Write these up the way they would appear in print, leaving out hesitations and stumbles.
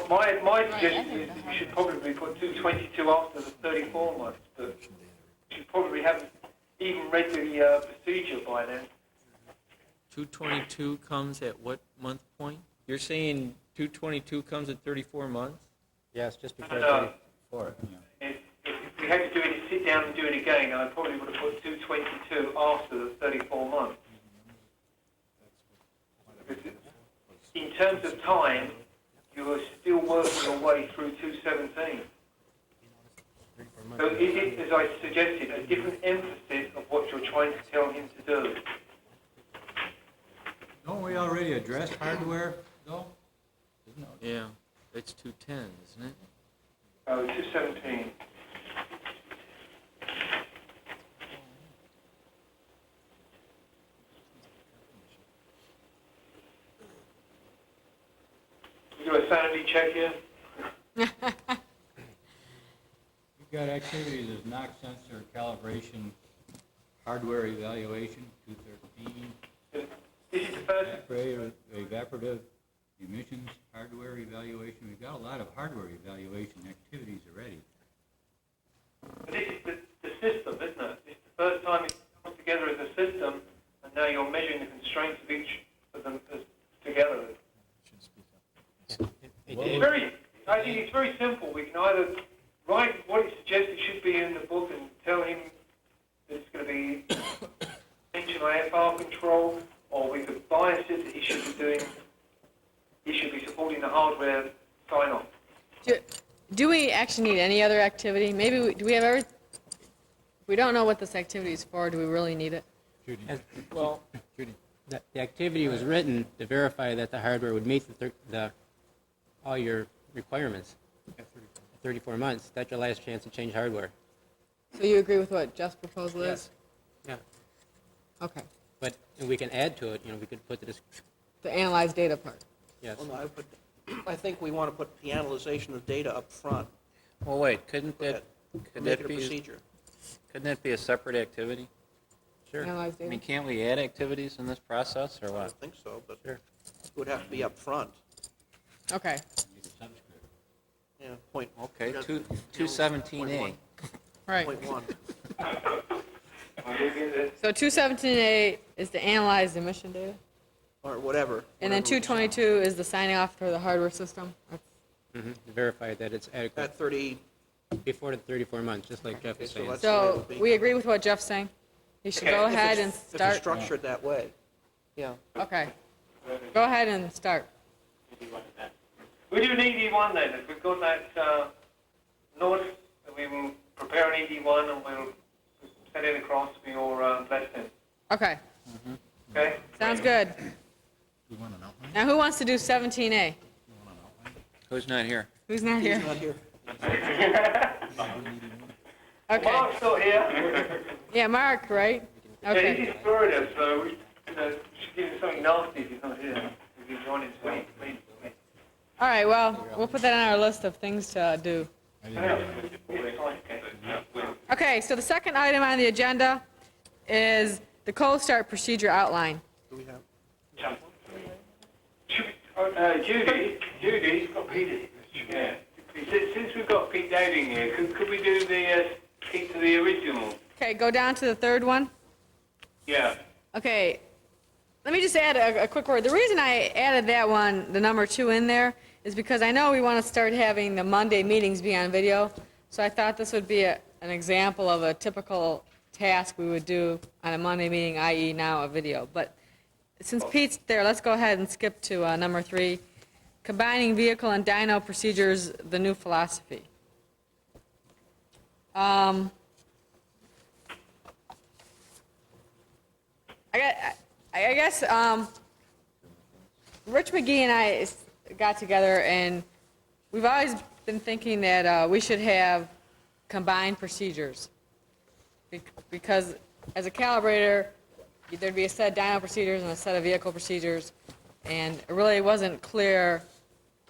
My suggestion is that you should probably put 222 after the 34 months, but you probably haven't even read the procedure by then. 222 comes at what month point? You're saying 222 comes at 34 months? Yes, just before No. 34. If we had to do it, sit down and do it again, I probably would have put 222 after the 34 months. Because in terms of time, you are still working your way through 217. So is it, as I suggested, a different emphasis of what you're trying to tell him to do? Don't we already address hardware, though? Yeah, it's 210, isn't it? Oh, 217. You do a sanity check here? You've got activities as knock sensor calibration, hardware evaluation, 213. This is the first. Evaporative emissions, hardware evaluation. We've got a lot of hardware evaluation activities already. But this is the system, isn't it? It's the first time it's come together as a system, and now you're measuring the constraints of each of them as together. I think it's very simple. We can either write what it suggests it should be in the book and tell him that it's going to be attention IFR control, or we could bias it that he should be supporting the hardware sign-off. Do we actually need any other activity? Maybe do we have every? We don't know what this activity is for. Do we really need it? Well, the activity was written to verify that the hardware would meet all your requirements. 34 months, that's your last chance to change hardware. So you agree with what Jeff's proposal is? Yeah. Okay. But we can add to it, we could put this, The analyze data part. yes. Well, no, I think we want to put the analyzation of data up front. Well, wait, couldn't Make that it a be, procedure. couldn't that be a separate activity? Sure. Analyze I data. mean, can't we add activities in this process, or I what? don't think so, but Sure. it would have to be up front. Okay. Yeah, point. Okay, you got 217A. Right. Point one. So 217A is to analyze the emission data, Or whatever. and then 222 is the signing off for the hardware system. To verify that it's adequate At 30, before the 34 months, just like Jeff was so saying. let's- That's the way So it'll be. we agree with what Jeff's saying. You should go ahead and if it's start. structured that way. Yeah. Okay. Go ahead and start. We do an ED1 then. If we've got that nod, we will prepare an ED1 and we'll send it across for your blessing. Okay. Okay? Sounds good. Now who wants to do 17A? Who's not here? Who's not He's here? not here. Okay. Mark's not here. Yeah, Mark, right? Yeah, he's Okay. in Florida, so we should give him something nasty if he's not here. If he's joining us, please. All right, well, we'll put that on our list of things to do. Okay, so the second item on the agenda is the cold start procedure outline. Do we have? Judy's got Peter. Yeah. Since we've got Pete Daving here, could we do the keep to the original? Okay, go down to the third one. Yeah. Okay, let me just add a quick word. The reason I added that one, the number 2 in there, is because I know we want to start having the Monday meetings be on video. So I thought this would be an example of a typical task we would do on a Monday meeting, i.e. now a video. But since Pete's there, let's go ahead and skip to number 3, combining vehicle and dyno procedures, the new philosophy. I guess Rich McGee and I got together, and we've always been thinking that we should have combined procedures. Because as a calibrator, there'd be a set of dyno procedures and a set of vehicle procedures, and it really wasn't clear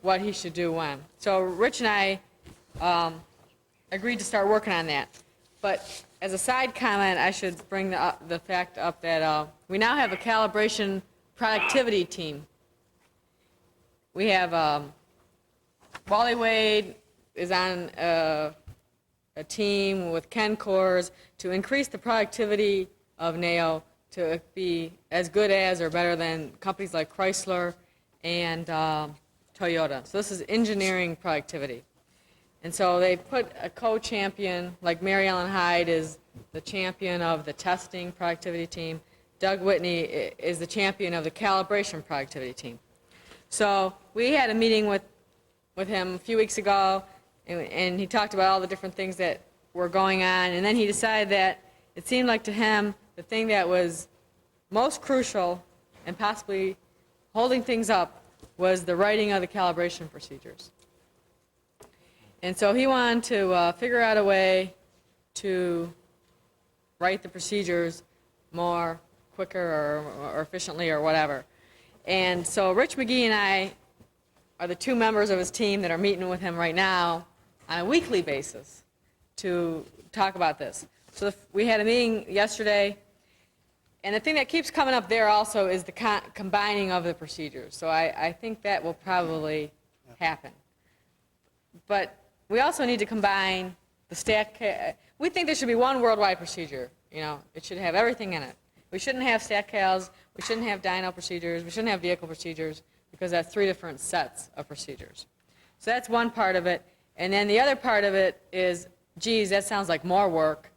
what he should do when. So Rich and I agreed to start working on that. But as a side comment, I should bring the fact up that we now have a calibration productivity team. We have Wally Wade is on a team with Ken Kors to increase the productivity of NAO to be as good as or better than companies like Chrysler and Toyota. So this is engineering productivity. And so they put a co-champion, like Mary Ellen Hyde is the champion of the testing productivity team. Doug Whitney is the champion of the calibration productivity team. So we had a meeting with him a few weeks ago, and he talked about all the different things that were going on, and then he decided that it seemed like to him the thing that was most crucial and possibly holding things up was the writing of the calibration procedures. And so he wanted to figure out a way to write the procedures more quicker or efficiently or whatever. And so Rich McGee and I are the two members of his team that are meeting with him right now on a weekly basis to talk about this. So we had a meeting yesterday, and the thing that keeps coming up there also is the combining of the procedures. So I think that will probably happen. But we also need to combine the we think there should be one worldwide procedure. You know, it should have everything in it. We shouldn't have stat cals, we shouldn't have dyno procedures, we shouldn't have vehicle procedures, because that's 3 different sets of procedures. So that's one part of it. And then the other part of it is, geez, that sounds like more work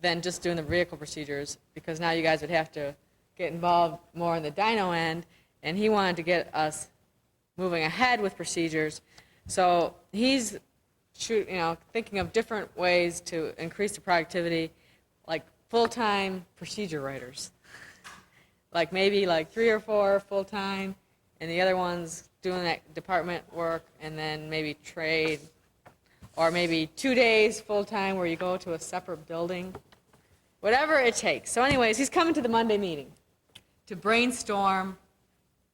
than just doing the vehicle procedures, because now you guys would have to get involved more in the dyno end, and he wanted to get us moving ahead with procedures. So he's thinking of different ways to increase the productivity, like full-time procedure writers. Like maybe like 3 or 4 full-time, and the other ones doing that department work, and then maybe trade, or maybe 2 days full-time where you go to a separate building. Whatever it takes. So anyways, he's coming to the Monday meeting to brainstorm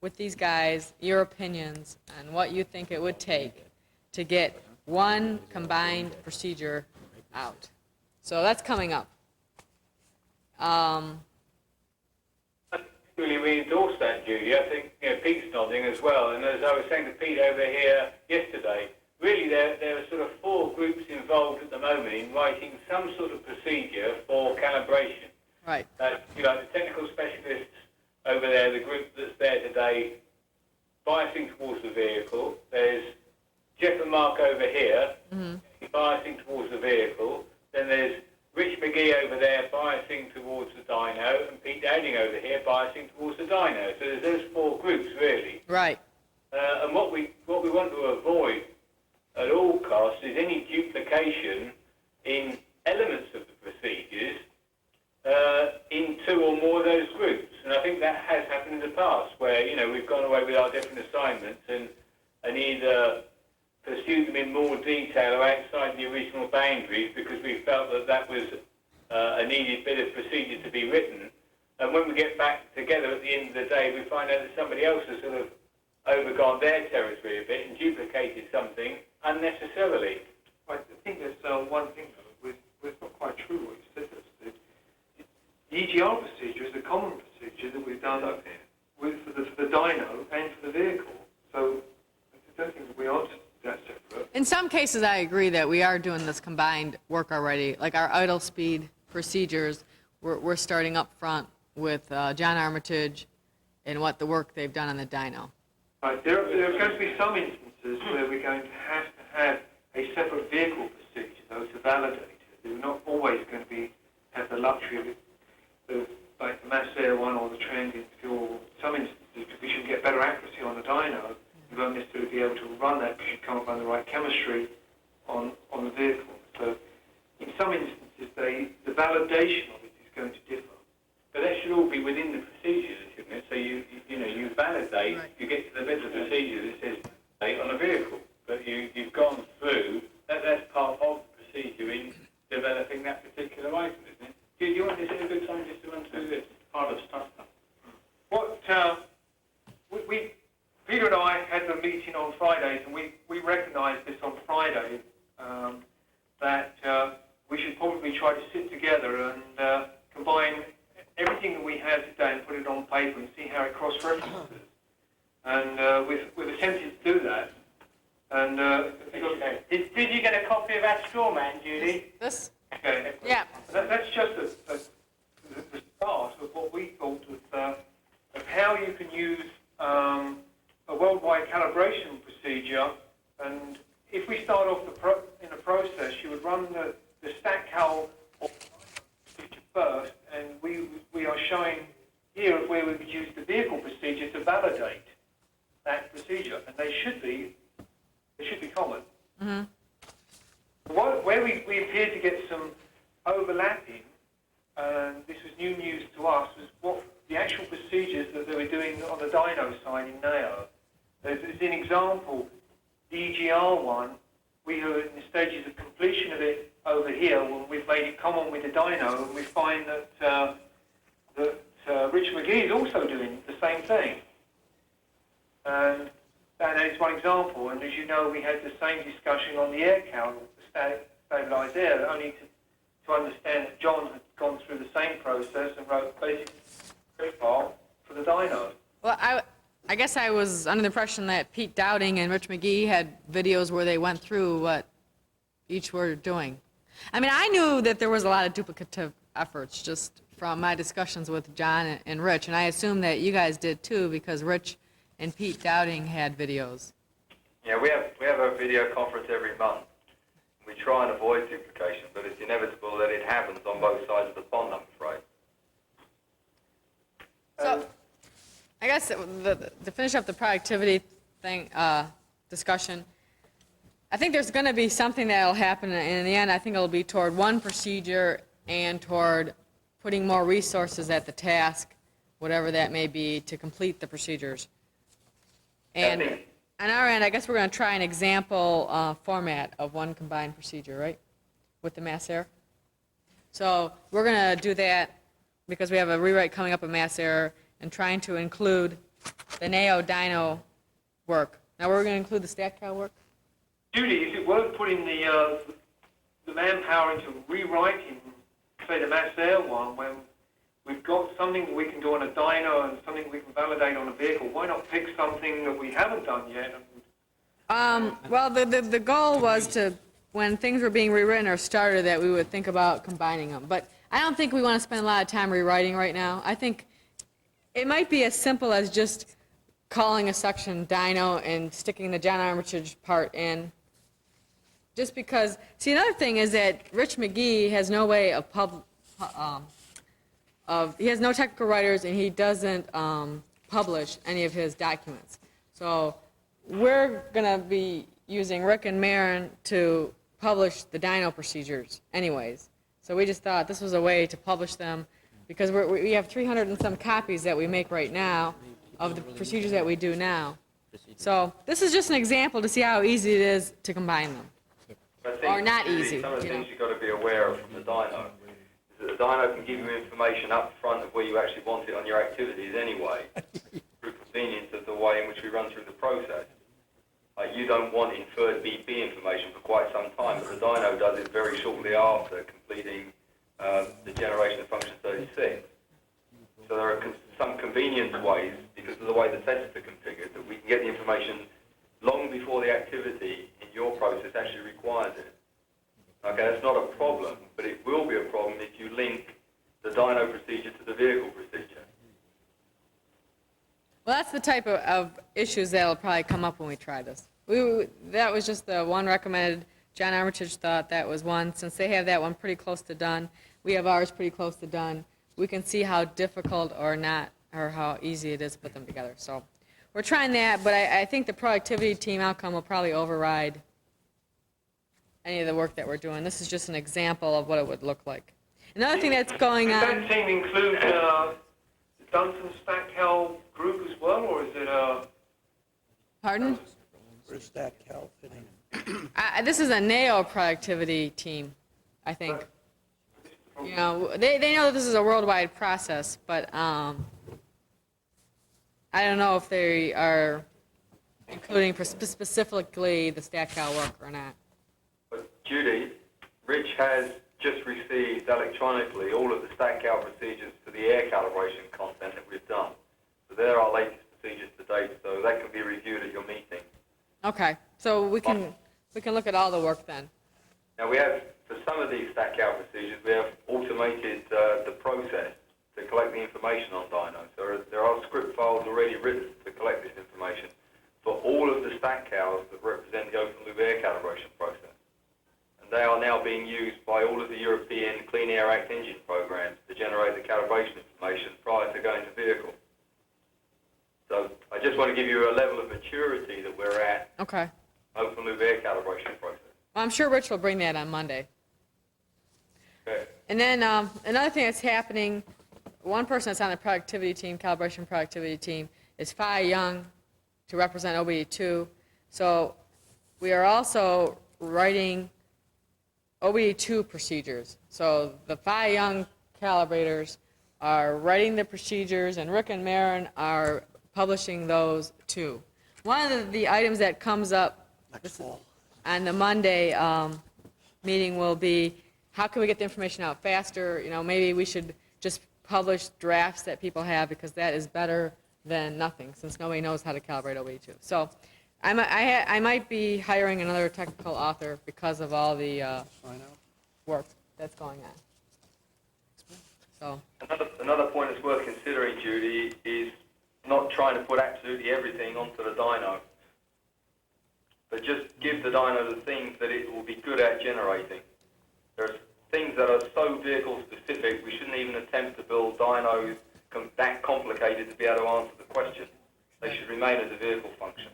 with these guys your opinions on what you think it would take to get one combined procedure out. So that's coming up. Really, we endorse that, Judy. I think Pete's nodding as well. And as I was saying to Pete over here yesterday, really there are sort of 4 groups involved at the moment in writing some sort of procedure for calibration. Right. You know, the technical specialists over there, the group that's there today, biasing towards the vehicle. There's Jeff and Mark over here, biasing towards the vehicle. Then there's Rich McGee over there biasing towards the dyno, and Pete Dowding over here biasing towards the dyno. So there's those 4 groups really. Right. And what we want to avoid at all costs is any duplication in elements of the procedures in 2 or more of those groups. And I think that has happened in the past, where we've gone away with our different assignments and either pursued them in more detail or outside the original boundaries because we felt that was a needed bit of procedure to be written. And when we get back together at the end of the day, we find out that somebody else has sort of overgone their territory a bit and duplicated something unnecessarily. I think there's one thing, though, it's not quite true what you said. The EGR procedure is a common procedure that we've done for the dyno and for the vehicle. So I don't think that we are that separate. In some cases, I agree that we are doing this combined work already. Like our idle speed procedures, we're starting up front with John Armitage and what the work they've done on the dyno. Right. There are going to be some instances where we're going to have a separate vehicle procedure, though, to validate it. We're not always going to have the luxury of it, like the mass air one or the transient fuel. Some instances, because we should get better accuracy on the dyno, you won't necessarily be able to run that because you can't run the right chemistry on the vehicle. So in some instances, the validation of it is going to differ. But that should all be within the procedures, shouldn't it? So you validate, Right. you get to the bit of the procedure that says validate on a vehicle, but you've gone through, that's part of the procedure in developing that particular item, isn't it? Do you want this at a good time just to run through this? Part of stuff. Peter and I had a meeting on Fridays, and we recognised this on Friday, that we should probably try to sit together and combine everything that we have today and put it on paper and see how it cross-references. And with a tendency to do that, and Okay. Did you get a copy of our straw man, Judy? This, Okay. yeah. That's just the start of what we thought of how you can use a worldwide calibration procedure. And if we start off in a process, you would run the stack cal procedure first, and we are showing here where we would use the vehicle procedure to validate that procedure, and they should be common. Mm-hmm. Where we appeared to get some overlapping, and this was new news to us, was what the actual procedures that they were doing on the dyno side in NAO. As an example, the EGR one, we are in the stages of completion of it over here when we've made it common with the dyno, and we find that Rich McGee is also doing the same thing. And that is one example. And as you know, we had the same discussion on the air cal, the stabilised air, only to understand that John had gone through the same process and wrote basic script file for the dyno. Well, I guess I was under the impression that Pete Dowding and Rich McGee had videos where they went through what each were doing. I mean, I knew that there was a lot of duplicative efforts just from my discussions with John and Rich, and I assume that you guys did too, because Rich and Pete Dowding had videos. Yeah, we have a video conference every month. We try and avoid duplication, but it's inevitable that it happens on both sides of the pond, I'm afraid. So, I guess to finish up the productivity thing, discussion, I think there's going to be something that will happen, and in the end, I think it'll be toward one procedure and toward putting more resources at the task, whatever that may be, to complete the procedures. And on our end, I guess we're going to try an example format of one combined procedure, right, with the mass air. So we're going to do that because we have a rewrite coming up of mass air and trying to include the NAO dyno work. Now we're going to include the stack cal work. Judy, is it worth putting the manpower into rewriting, say, the mass air one when we've got something that we can do on a dyno and something we can validate on a vehicle? Why not pick something that we haven't done yet? Well, the goal was to, when things were being rewritten or started, that we would think about combining them. But I don't think we want to spend a lot of time rewriting right now. I think it might be as simple as just calling a section dyno and sticking the John Armitage part in. Just because, see, another thing is that Rich McGee has no way of he has no technical writers, and he doesn't publish any of his documents. So we're going to be using Rick and Marin to publish the dyno procedures anyways. So we just thought this was a way to publish them, because we have 300 and some copies that we make right now of the procedures that we do now. So this is just an example to see how easy it is to combine them. Or not easy. Some of the things you've got to be aware of from the dyno is that the dyno can give you information up front of where you actually want it on your activities anyway, through convenience of the way in which we run through the process. You don't want inferred BP information for quite some time, but the dyno does it very shortly after completing the generation of function 36. So there are some convenience ways, because of the way the tests are configured, that we can get the information long before the activity in your process actually requires it. Okay, that's not a problem, but it will be a problem if you link the dyno procedure to the vehicle procedure. Well, that's the type of issues that will probably come up when we try this. That was just the one recommended. John Armitage thought that was one. Since they have that one pretty close to done, we have ours pretty close to done. We can see how difficult or not, or how easy it is to put them together. So we're trying that, but I think the productivity team outcome will probably override any of the work that we're doing. This is just an example of what it would look like. Another thing that's going Does on... that team include the Dunson Stack Cal group as well, or is it Pardon? Where's stack cal fitting? This is a NAO productivity team, I think. You know, they know that this is a worldwide process, but I don't know if they are including specifically the stack cal work or not. But Judy, Rich has just received electronically all of the stack cal procedures for the air calibration content that we've done. So they're our latest procedures to date, so that can be reviewed at your meeting. Okay, so we can We can look at all the work then. Now we have, for some of these stack out procedures, we have automated the process to collect the information on dynos. There are script files already written to collect this information for all of the stack cows that represent the open loop air calibration process. And they are now being used by all of the European Clean Air Act engine programs to generate the calibration information prior to going to vehicle. So I just want to give you a level of maturity that we're at, Okay. open loop air calibration process. Well, I'm sure Rich will bring that on Monday. Okay. And then another thing that's happening, one person that's on the productivity team, calibration productivity team, is Phi Young to represent OBD2. So we are also writing OBD2 procedures. So the Phi Young calibrators are writing the procedures, and Rick and Marin are publishing those too. One of the items that comes up Next fall. on the Monday meeting will be, how can we get the information out faster? You know, maybe we should just publish drafts that people have, because that is better than nothing, since nobody knows how to calibrate OBD2. So I might be hiring another technical author because of all the work that's going on. So Another point that's worth considering, Judy, is not trying to put absolutely everything onto the dyno, but just give the dyno the things that it will be good at generating. There's things that are so vehicle specific, we shouldn't even attempt to build dynos that complicated to be able to answer the question. They should remain as a vehicle function.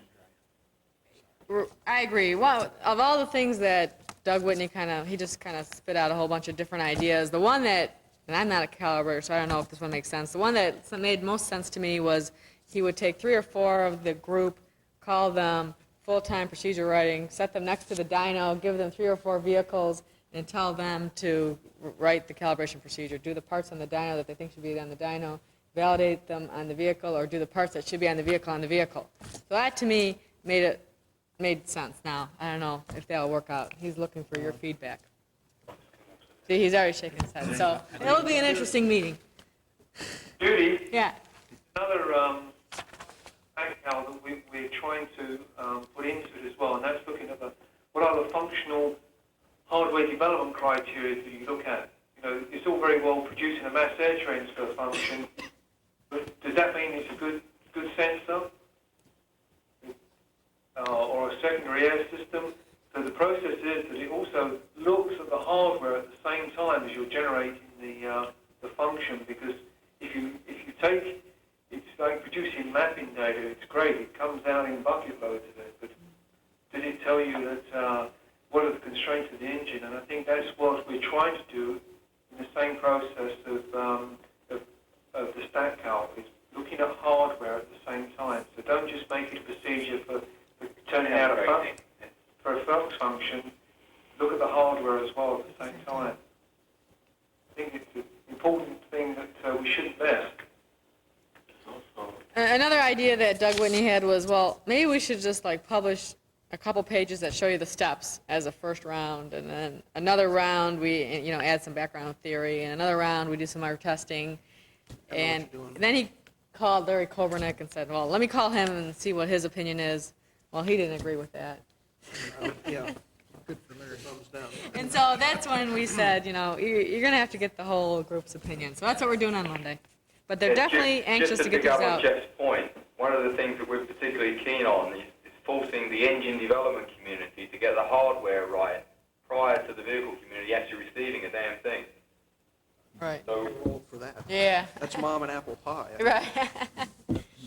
I agree. Well, of all the things that Doug Whitney he just kind of spit out a whole bunch of different ideas. The one that, and I'm not a calibrator, so I don't know if this one makes sense. The one that made most sense to me was he would take 3 or 4 of the group, call them full-time procedure writing, set them next to the dyno, give them 3 or 4 vehicles, and tell them to write the calibration procedure. Do the parts on the dyno that they think should be on the dyno, validate them on the vehicle, or do the parts that should be on the vehicle. So that, to me, made sense. Now, I don't know if that'll work out. He's looking for your feedback. See, he's already shaking his head. So it'll be an interesting meeting. Judy, Yeah. another angle that we're trying to put into it as well, and that's looking at what are the functional hardware development criteria that you look at. You know, it's all very well producing a mass air transfer function, but does that mean it's a good sensor or a secondary air system? So the process is that it also looks at the hardware at the same time as you're generating the function, because if you take, it's like producing mapping data. It's great. It comes out in bucket loads of it, but does it tell you that what are the constraints of the engine? And I think that's what we're trying to do in the same process of the stack cal, is looking at hardware at the same time. So don't just make it a procedure for turning out a flux function. Look at the hardware as well at the same time. I think it's an important thing that we shouldn't miss. Another idea that Doug Whitney had was, well, maybe we should just publish a couple pages that show you the steps as a first round, and then another round we add some background theory, and another round we do some more testing. And then he called Larry Kobernick and said, well, let me call him and see what his opinion is. Well, he didn't agree with that. Yeah, good for Larry, thumbs down. And so that's when we said, you're going to have to get the whole group's opinion. So that's what we're doing on Monday. But they're definitely anxious to get this Just to pick up out. on Jeff's point, one of the things that we're particularly keen on is forcing the engine development community to get the hardware right prior to the vehicle community actually receiving a damn thing. Right. So, Old for that. Yeah. That's mom and apple pie. Right.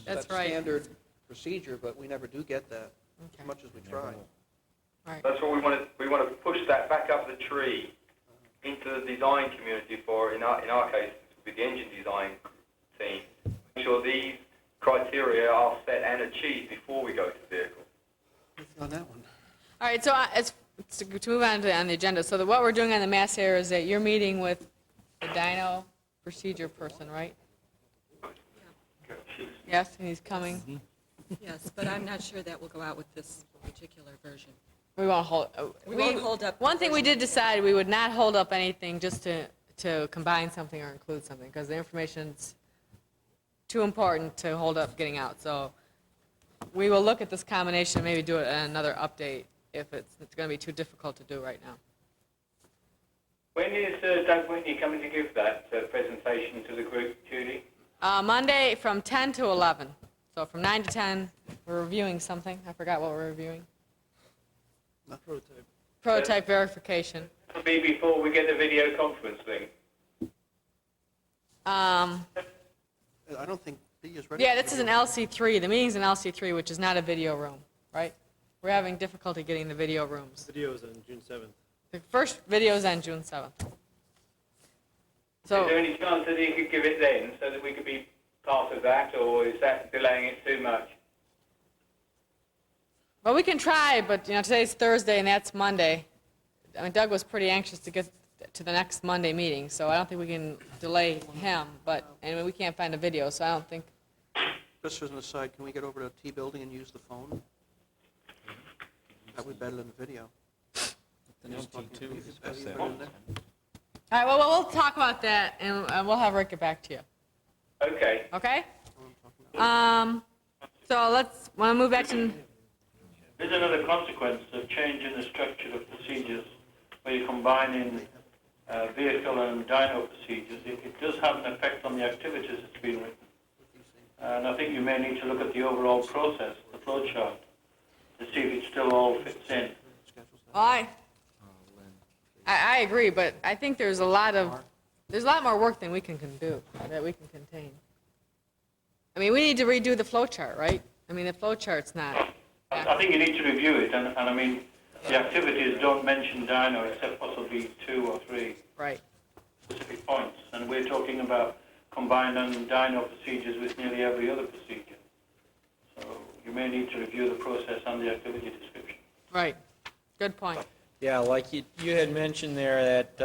That's right. Standard procedure, but we never do get that, as much as we try. Right. that's what we want to push that back up the tree into the design community for, in our case, with the engine design team. Make sure these criteria are set and achieved before we go to vehicle. On that one. All right, so to move on to the agenda, so what we're doing on the mass air is that you're meeting with the dyno procedure person, right? Yes, and he's coming. Yes, but I'm not sure that will go out with this particular version. We won't hold. We won't hold up. One thing we did decide, we would not hold up anything just to combine something or include something, because the information's too important to hold up getting out. So we will look at this combination and maybe do it in another update if it's going to be too difficult to do right now. When is Doug Whitney coming to give that presentation to the group, Judy? Monday from 10 to 11. So from 9 to 10, we're reviewing something. I forgot what we're reviewing. Not prototype. Prototype verification. It'll be before we get the video conference link. I don't think B is ready. Yeah, this is an LC3. The meeting's an LC3, which is not a video room, right? We're having difficulty getting the video rooms. Videos on June 7th. The first video is on June 7th. So, Is there any chance that he could give it then, so that we could be part of that, or is that delaying it too much? well, we can try, but, today's Thursday and that's Monday. I mean, Doug was pretty anxious to get to the next Monday meeting, so I don't think we can delay him, but, anyway, we can't find a video, so I don't think, Just as an aside, can we get over to T building and use the phone? That would be better than the video. Just talking to you. Is that better than that? all right, well, we'll talk about that, and we'll have Rick get back to you, Okay. okay? So want to move back to, There's another consequence of changing the structure of procedures where you're combining vehicle and dyno procedures. It does have an effect on the activities that's been written. And I think you may need to look at the overall process, the flow chart, to see if it still all fits in. well, I agree, but I think there's a lot more work than we can do, that we can contain. I mean, we need to redo the flow chart, right? I mean, the flow chart's not. I think you need to review it, and I mean, the activities don't mention dyno except possibly 2 or 3 Right. specific points. And we're talking about combining dyno procedures with nearly every other procedure. So you may need to review the process and the activity description. Right. Good point. Yeah, like you had mentioned there that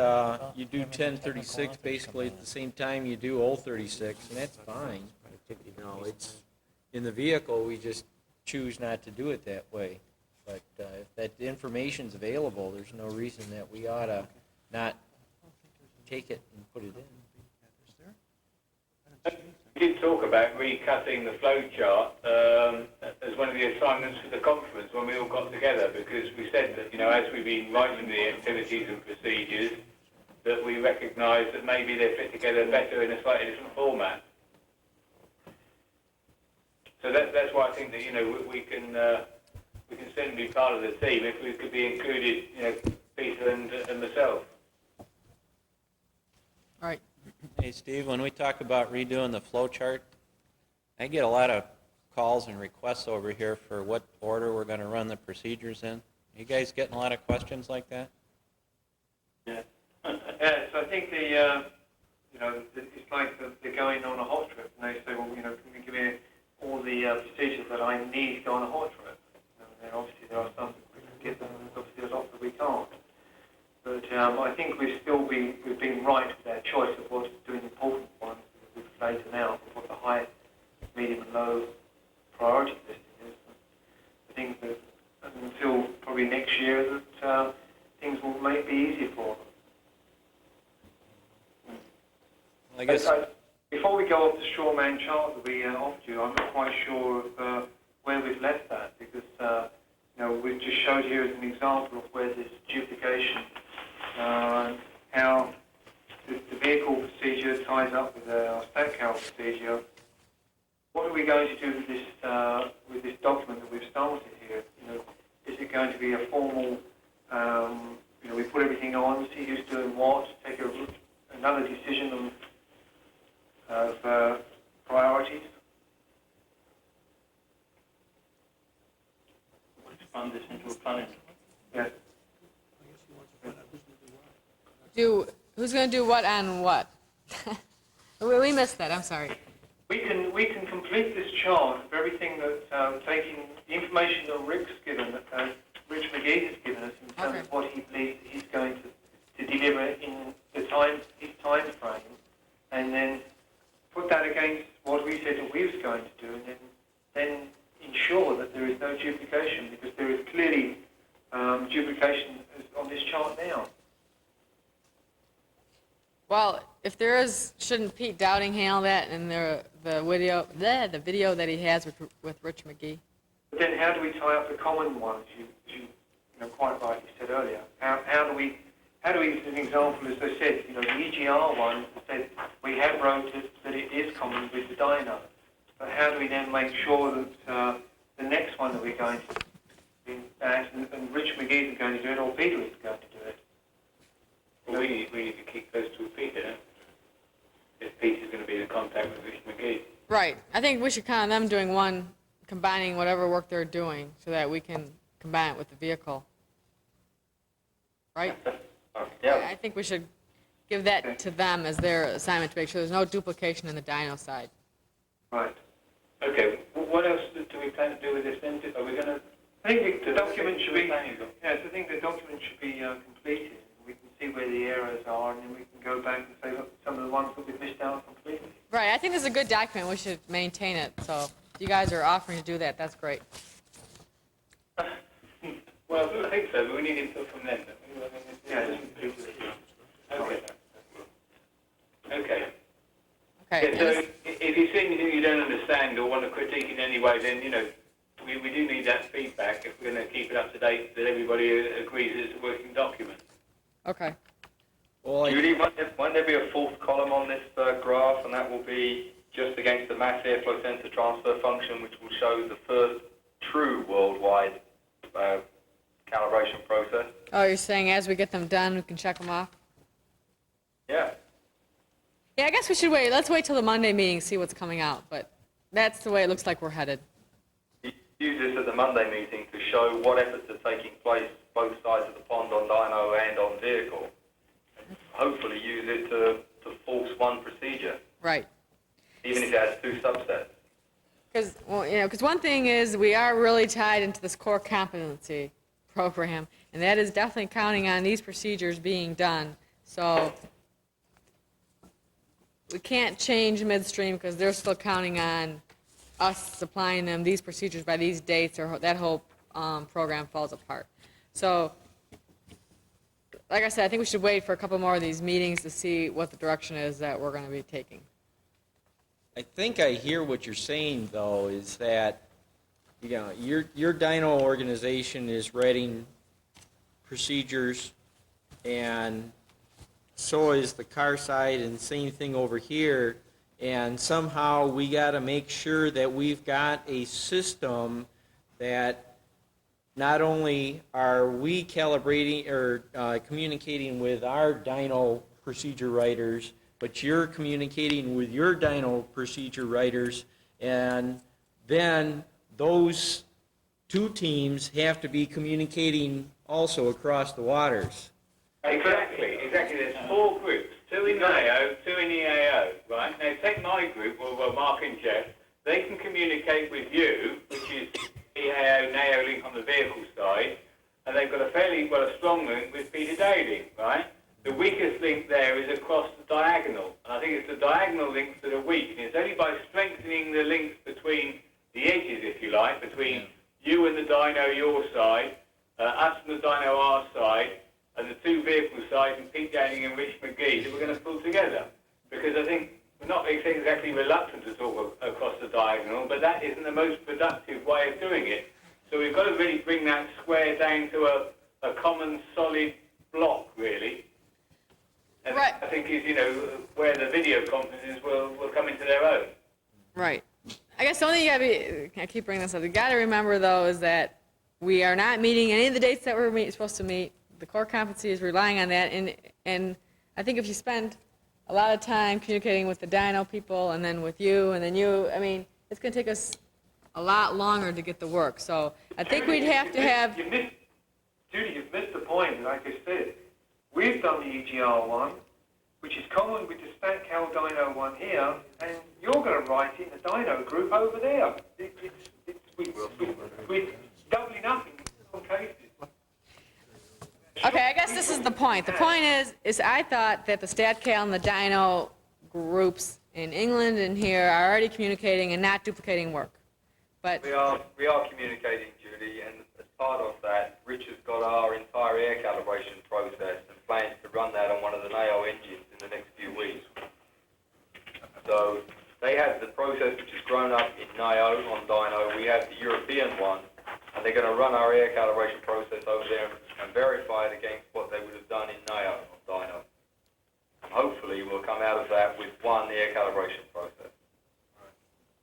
you do 1036 basically at the same time you do 036, and that's fine. It's in the vehicle, we just choose not to do it that way. But if that information's available, there's no reason that we ought to not take it and put it in. We did talk about recutting the flow chart as one of the assignments for the conference when we all got together, because we said that, as we've been writing the activities and procedures, that we recognise that maybe they fit together better in a slightly different format. So that's why I think that, we can certainly be part of the team if we could be included, Peter and myself. Right. Hey, Steve, when we talk about redoing the flow chart, I get a lot of calls and requests over here for what order we're going to run the procedures in. You guys getting a lot of questions like that? Yeah, so I think it's like they're going on a hot trip, and they say, well, can you give me all the procedures that I need to go on a hot trip? And obviously there are some that we can get them, and there's obviously a lot that we can't. But I think we've been right with our choice of what's doing important ones that we've laid them out, of what the high, medium, and low priority listing is. I think that until probably next year that things will be easier for them. I guess. Before we go off the Shoreman chart that we offered you, I'm not quite sure of where we've left that, because we've just showed here as an example of where there's duplication, how the vehicle procedure ties up with our StatCal procedure. What are we going to do with this document that we've started here? Is it going to be a formal, we put everything on, see who's doing what, take another decision of priorities? Expand this into a planning. Yes. Who's going to do what on what? We missed that, I'm sorry. We can complete this chart of everything that, taking the information that Rick's given, Rich McGee has given us in terms of what he believes he's going to deliver in his time frame, and then put that against what we said that we was going to do, and then ensure that there is no duplication, because there is clearly duplication on this chart now. Well, if there is, shouldn't Pete Dowding handle that in the video that he has with Rich McGee? But then how do we tie up the common ones? quite rightly said earlier, how do we, as an example, as I said, the EGR one said we have wrote it that it is common with the dyno, but how do we then make sure that the next one that we're going to do that, and Rich McGee is going to do it, or Peter is going to do it? Well, we need to keep close to Peter, don't we? If Peter's going to be in contact with Rich McGee. Right. I think we should count on them doing one, combining whatever work they're doing so that we can combine it with the vehicle. Right? Yeah. I think we should give that to them as their assignment to make sure there's no duplication in the dyno side. Right. Okay, what else do we plan to do with this then? Are we going to... I think the document should be, yes, I think the document should be completed. We can see where the errors are, and then we can go back and say, look, some of the ones that we've missed out completely. Right. I think this is a good document. We should maintain it. So if you guys are offering to do that, that's great. Well, I think so, but we need input from them. Yes. Okay. Okay. Okay. Yeah, so if you see anything you don't understand or want to critique in any way, then, we do need that feedback if we're going to keep it up to date, that everybody agrees it's a working document. Okay. Well, Judy, won't there be a fourth column on this graph, and that will be just against the mass airflow sensor transfer function, which will show the first true worldwide calibration process? Oh, you're saying as we get them done, we can check them off? Yeah. Yeah, I guess we should wait. Let's wait till the Monday meeting, see what's coming out. But that's the way it looks like we're headed. Use this at the Monday meeting to show what efforts are taking place both sides of the pond on dyno and on vehicle. And hopefully use it to force one procedure, Right. even if it has two subsets. Because one thing is we are really tied into this core competency program, and that is definitely counting on these procedures being done. So we can't change midstream because they're still counting on us supplying them these procedures by these dates, or that whole program falls apart. So, like I said, I think we should wait for a couple more of these meetings to see what the direction is that we're going to be taking. I think I hear what you're saying, though, is that, your dyno organization is writing procedures, and so is the car side, and same thing over here. And somehow we got to make sure that we've got a system that not only are we calibrating or communicating with our dyno procedure writers, but you're communicating with your dyno procedure writers, and then those two teams have to be communicating also across the waters. Exactly. There's 4 groups, 2 in NAO, 2 in EAO, right? Now, take my group, well, Mark and Jeff, they can communicate with you, which is EAO, NAO link on the vehicle side, and they've got a strong link with Peter Daly, right? The weakest link there is across the diagonal, and I think it's the diagonal links that are weak, and it's only by strengthening the links between the edges, if you like, between you and the dyno your side, us and the dyno our side, and the 2 vehicle sides, and Pete Downing and Rich McGee, that we're going to pull together. Because I think we're not exactly reluctant to talk across the diagonal, but that isn't the most productive way of doing it. So we've got to really bring that square down to a common, solid block, really. And Right. I think is, where the video conferences will come into their own. Right. I guess the only thing you gotta be, I keep bringing this up, you gotta remember though is that we are not meeting any of the dates that we're supposed to meet. The core competency is relying on that, and I think if you spend a lot of time communicating with the dyno people and then with you and then you, I mean, it's gonna take us a lot longer to get the work. So I think we'd have to have. Judy, you've missed the point. Like I said, we've done the EGR one, which is common with the StatCal dyno one here, and you're going to write it in the dyno group over there. We're doubling up in some cases. Okay, I guess this is the point. The point is I thought that the StatCal and the dyno groups in England and here are already communicating and not duplicating work. But We are communicating, Judy, and as part of that, Rich has got our entire air calibration process and plans to run that on one of the NAO engines in the next few weeks. So they have the process which has grown up in NAO on dyno. We have the European one, and they're going to run our air calibration process over there and verify it against what they would have done in NAO or dyno. And hopefully we'll come out of that with one air calibration process.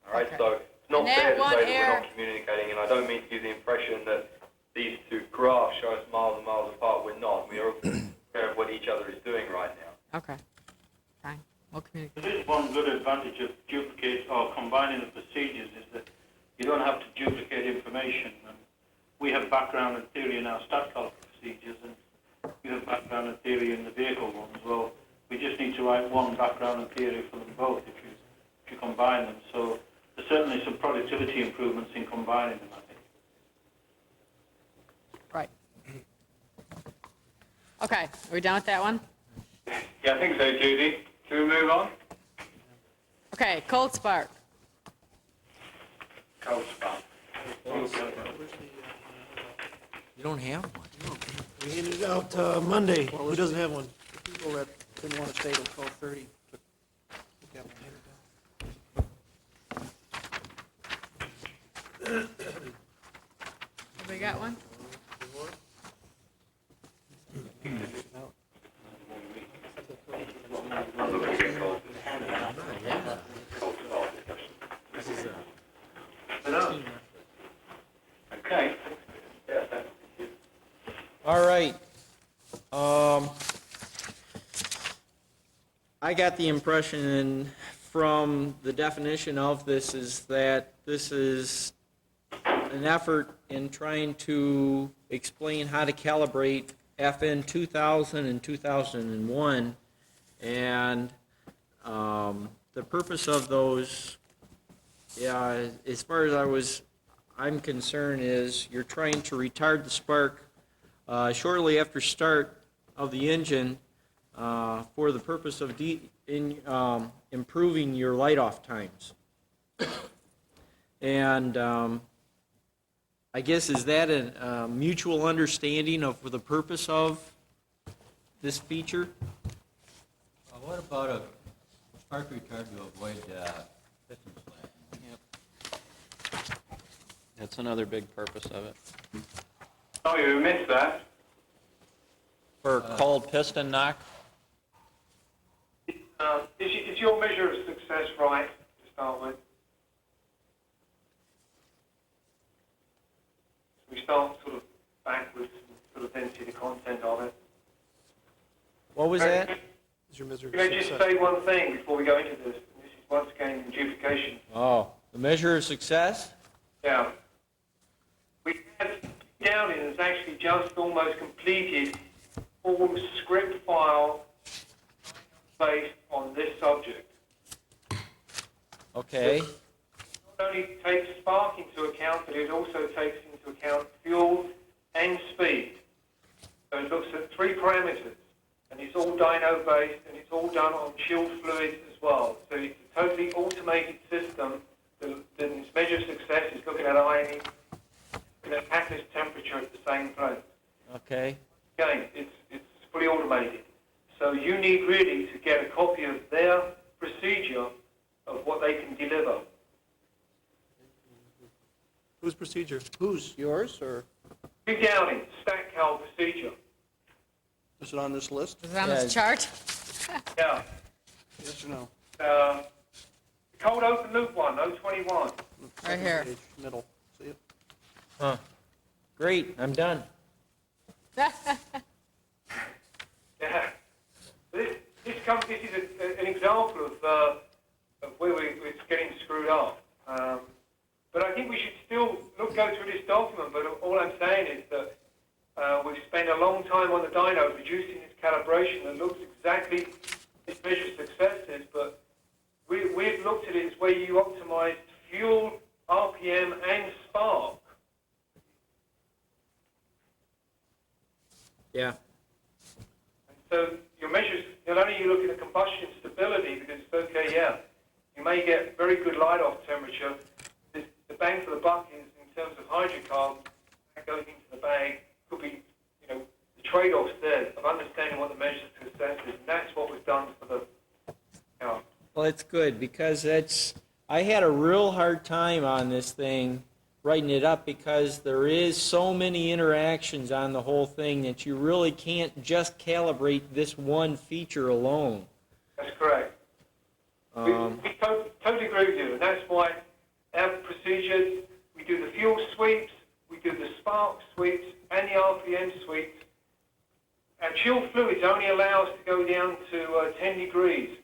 All right, Okay. so it's not And that fair to one say that air- we're not communicating, and I don't mean to give the impression that these two graphs show us miles and miles apart. We're not. We are aware of what each other is doing right now. Okay, fine, we'll communicate. There is one good advantage of duplicate or combining the procedures is that you don't have to duplicate information. And we have background and theory in our StatCalc procedures, and you have background and theory in the vehicle ones. Well, we just need to write one background and theory for them both if you combine them. So there's certainly some productivity improvements in combining them, I think. Right. Okay, are we done with that one? Yeah, I think so, Judy. Should we move on? Okay, cold spark. Cold spark. You don't have one. We handed it out Monday. Who doesn't have one? The people that didn't want to stay till 12:30 took that one. Have we got one? Okay. All right. I got the impression from the definition of this is that this is an effort in trying to explain how to calibrate FN 2000 and 2001, and the purpose of those, yeah, as far as I'm concerned, is you're trying to retard the spark shortly after start of the engine for the purpose of improving your light-off times. And I guess, is that a mutual understanding of the purpose of this feature? What about a spark retard to avoid piston slap? That's another big purpose of it. Oh, you missed that. For cold piston knock? Is your measure of success right to start with? We start sort of backwards and sort of then see the content of it. What was that? Is your measure of Can I just success? say one thing before we go into this? This is once again duplication. Oh, the measure of success? Yeah. We have Downing has actually just almost completed all script file based on this subject. Okay. Not only takes spark into account, but it also takes into account fuel and speed. So it looks at 3 parameters, and it's all dyno based, and it's all done on chilled fluids as well. So it's a totally automated system. Its measure of success is looking at ironing, looking at catalyst temperature at the same place. Okay. Again, it's fully automated. So you need really to get a copy of their procedure of what they can deliver. Whose procedure? Whose? Yours or Big Downing, StatCal procedure. is it on this list? Is it on this chart? Yeah. Yes or no? Cold open loop one, 021. Right here. Page, middle. See it? Huh. Great, I'm done. Yeah. This is an example of where it's getting screwed up. But I think we should still go through this document, but all I'm saying is that we've spent a long time on the dyno producing this calibration that looks exactly this measure of success is, but we've looked at it as where you optimized fuel, RPM, and spark. Yeah. And so your measures, not only are you looking at combustion stability, because it's okay, yeah, you may get very good light-off temperature. The bang for the buck is in terms of hydrocarbons, that goes into the bag, could be, the trade-offs there of understanding what the measure of success is, and that's what was done for the, Well, it's good because I had a real hard time on this thing writing it up because there is so many interactions on the whole thing that you really can't just calibrate this one feature alone. That's correct. We totally agree with you, and that's why our procedures, we do the fuel sweeps, we do the spark sweeps, and the RPM sweeps. Our chilled fluids only allow us to go down to 10 degrees.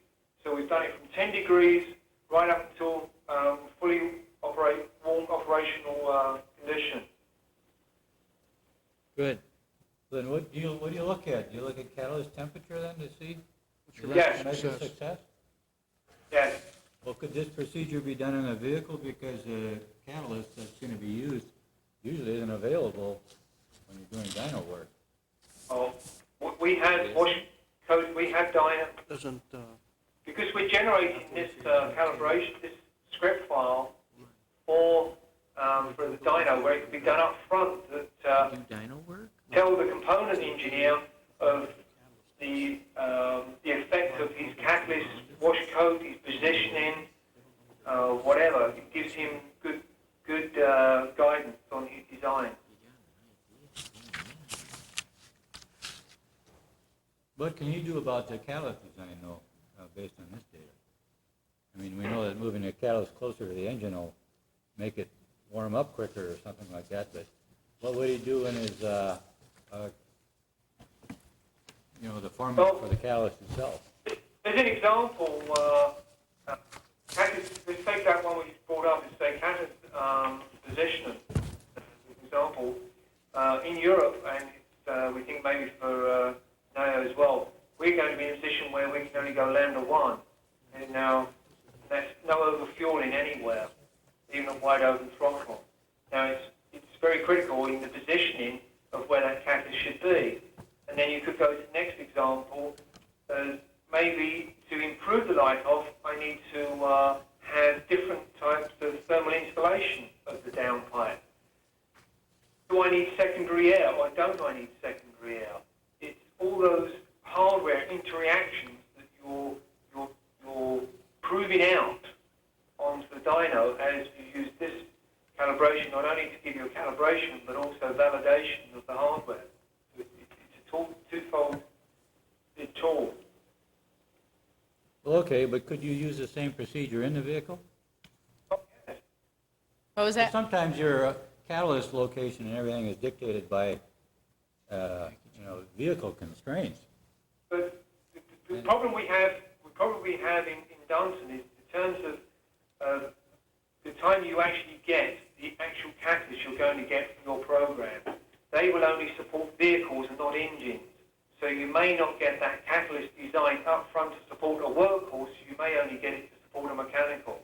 So we've done it from 10 degrees right up until fully warm operational condition. Good. Then what do you look at? Do you look at catalyst temperature then to see? Yes. Measure success? Yes. Well, could this procedure be done in a vehicle because the catalyst that's going to be used usually isn't available when you're doing dyno work? Oh, we had wash code, we had dyno. Doesn't, Because we're generating this calibration, this script file for the dyno, where it can be done up front. That Do dyno work? tell the component engineer of the effect of his catalyst, wash code, his positioning, whatever. It gives him good guidance on his design. What can you do about the catalyst design, though, based on this data? I mean, we know that moving the catalyst closer to the engine will make it warm up quicker or something like that, but what would he do in his, the format for the catalyst itself? As an example, catalyst, let's take that one we brought up, is say catalyst positioning. As an example, in Europe, and we think maybe for NATO as well, we're going to be in a position where we can only go lambda 1. And now, that's no overfueling anywhere, even at wide open throttle. Now, it's very critical in the positioning of where that catalyst should be. And then you could go to the next example, maybe to improve the light-off, I need to have different types of thermal insulation of the downpipe. Do I need secondary air or don't I need secondary air? It's all those hardware interactions that you're proving out onto the dyno as you use this calibration, not only to give you a calibration, but also validation of the hardware. So it's a twofold tool. Well, okay, but could you use the same procedure in the vehicle? Oh, yes. What was that? Sometimes your catalyst location and everything is dictated by, vehicle constraints. But the problem we probably have in Dunson is in terms of the time you actually get the actual catalyst you're going to get from your program. They will only support vehicles and not engines. So you may not get that catalyst designed up front to support a workhorse, you may only get it to support a mechanical.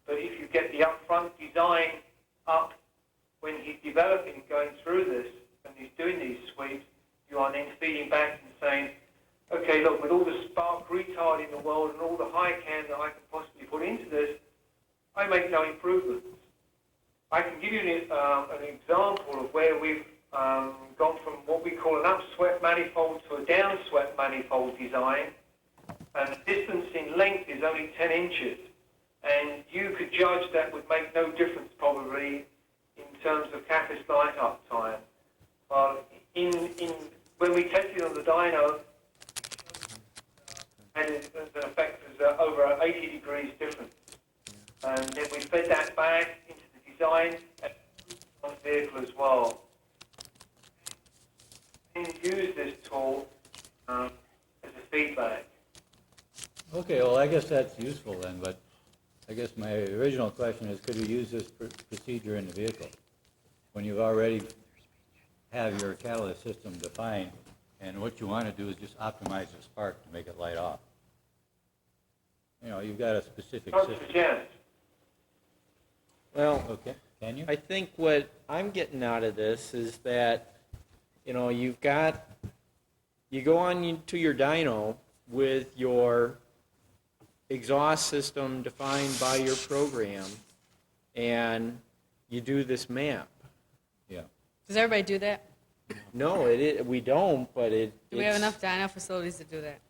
But if you get the upfront design up when he's developing and going through this, and he's doing these sweeps, you are then feeding back and saying, okay, look, with all the spark retard in the world and all the high cam that I can possibly put into this, I make no improvements. I can give you an example of where we've gone from what we call an upswept manifold to a downswept manifold design, and the distance in length is only 10 inches. And you could judge that would make no difference probably in terms of catalyst light-up time. When we tested on the dyno, and the effect was over 80 degrees difference. And then we fed that back into the design and on the vehicle as well. And use this tool as a feedback. Okay, well, I guess that's useful then, but I guess my original question is, could we use this procedure in the vehicle when you've already have your catalyst system defined, and what you want to do is just optimize the spark to make it light off? You've got a specific system. Yes. Well, Okay, can you? I think what I'm getting out of this is that, you go on to your dyno with your exhaust system defined by your program, and you do this map. Yeah. Does everybody do that? No, we don't, but Do we have enough dyno facilities to do that?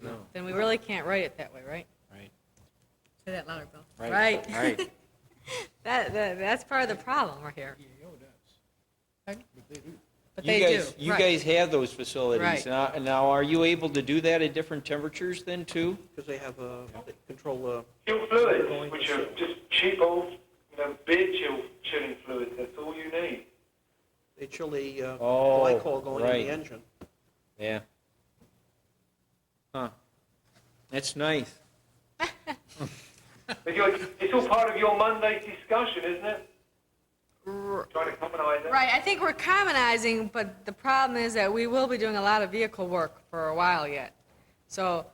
No. Then we really can't write it that way, right? Right. Say that louder, Bill. Right. Right. That's part of the problem right here. But You they guys, do, you right. guys have those facilities. Right. Now, are you able to do that at different temperatures then, too? Because they have, they control, Chill fluids, which are just cheap old, beer chilling fluids. That's all you need. they chill the Oh, glycol going in right. the engine. Yeah. Huh. That's nice. But it's all part of your Monday's discussion, isn't it? Trying to commonize it. Right, I think we're commonizing, but the problem is that we will be doing a lot of vehicle work for a while yet. So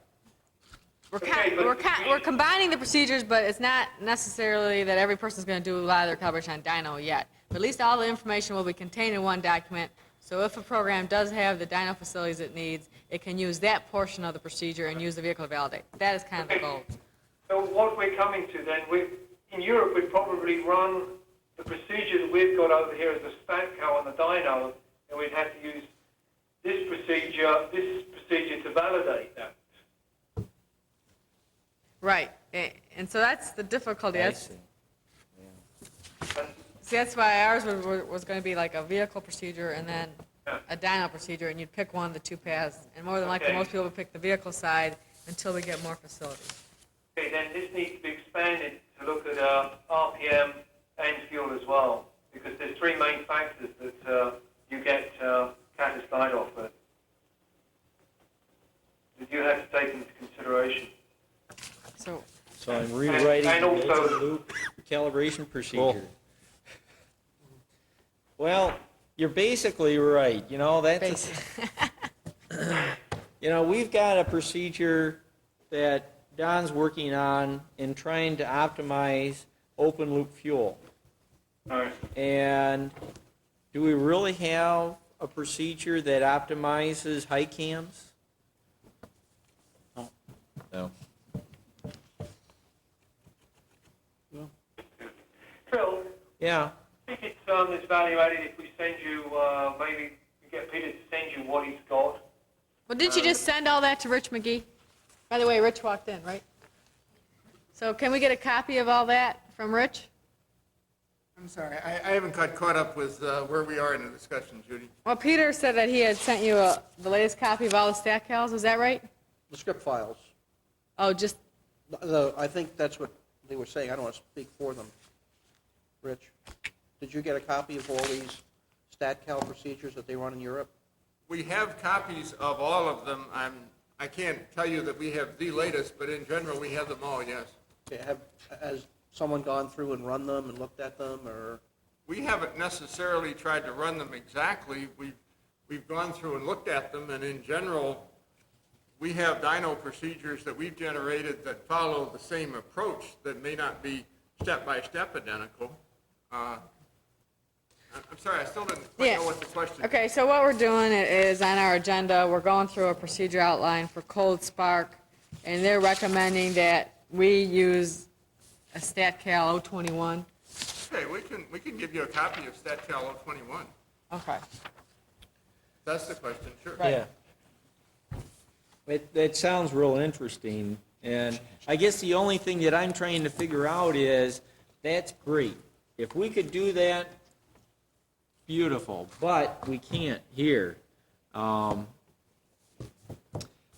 Okay, but we're combining the procedures, but it's not necessarily that every person's going to do a lot of their calibration on dyno yet. But at least all the information will be contained in one document. So if a program does have the dyno facilities it needs, it can use that portion of the procedure and use the vehicle to validate. That is kind of the goal. So what we're coming to then, in Europe, we'd probably run the procedure that we've got over here as a StatCal on the dyno, and we'd have to use this procedure to validate that. Right, and so that's the difficulty. I That's, see. see, that's why ours was going to be like a vehicle procedure and then a dyno procedure, and you'd pick one of the two paths. And more than likely, Okay. most people would pick the vehicle side until we get more facilities. Okay, then this needs to be expanded to look at RPM and fuel as well, because there's three main factors that you get catalyst light off with, that you have to take into consideration. So I'm rewriting And the also- open loop calibration procedure. Well, you're basically right, that's, we've got a procedure that Don's working on in trying to optimize open loop fuel. All right. And do we really have a procedure that optimizes high cams? No. Phil, Yeah. I think it's evaluated if we send you, maybe we get Peter to send you what he's got. Well, didn't you just send all that to Rich McGee? By the way, Rich walked in, right? So can we get a copy of all that from Rich? I'm sorry, I haven't got caught up with where we are in the discussion, Judy. Well, Peter said that he had sent you the latest copy of all the stat cals, is that right? The script files. Oh, just, I think that's what they were saying. I don't want to speak for them. Rich, did you get a copy of all these StatCal procedures that they run in Europe? We have copies of all of them. I can't tell you that we have the latest, but in general, we have them all, yes. Okay, has someone gone through and run them and looked at them, or? We haven't necessarily tried to run them exactly. We've gone through and looked at them, and in general, we have dyno procedures that we've generated that follow the same approach that may not be step-by-step identical. I'm sorry, I still didn't quite know what the question is. okay, so what we're doing is on our agenda, we're going through a procedure outline for cold spark, and they're recommending that we use a StatCal 021. Okay, we can give you a copy of StatCal 021. Okay. That's the question, sure. Yeah. That sounds real interesting, and I guess the only thing that I'm trying to figure out is, that's great. If we could do that, beautiful, but we can't here.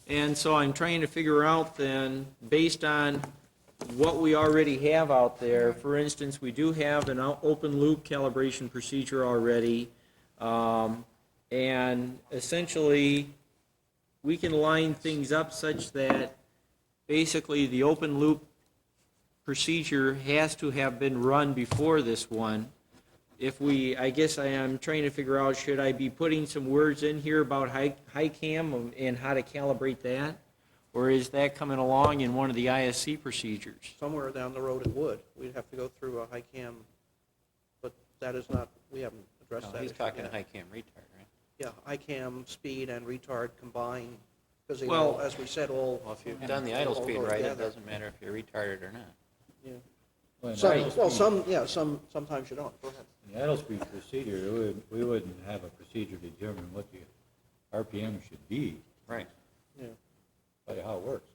And so I'm trying to figure out then, based on what we already have out there, for instance, we do have an open loop calibration procedure already, and essentially, we can line things up such that basically the open loop procedure has to have been run before this one. I guess I am trying to figure out, should I be putting some words in here about high cam and how to calibrate that? Or is that coming along in one of the ISC procedures? Somewhere down the road it would. We'd have to go through a high cam, but that is not, we haven't addressed that. He's issue talking yet. high cam retard, right? Yeah, high cam, speed, and retard combined, because they Well- all, as we said, all. Well, if you've done the idle all speed go right, it together. doesn't matter if you're retarded or not. Yeah. Well, in Some, idle well, speed- sometimes you don't. Go ahead. In the idle speed procedure, we wouldn't have a procedure to determine what the RPM should be, Right. Yeah. by how it works.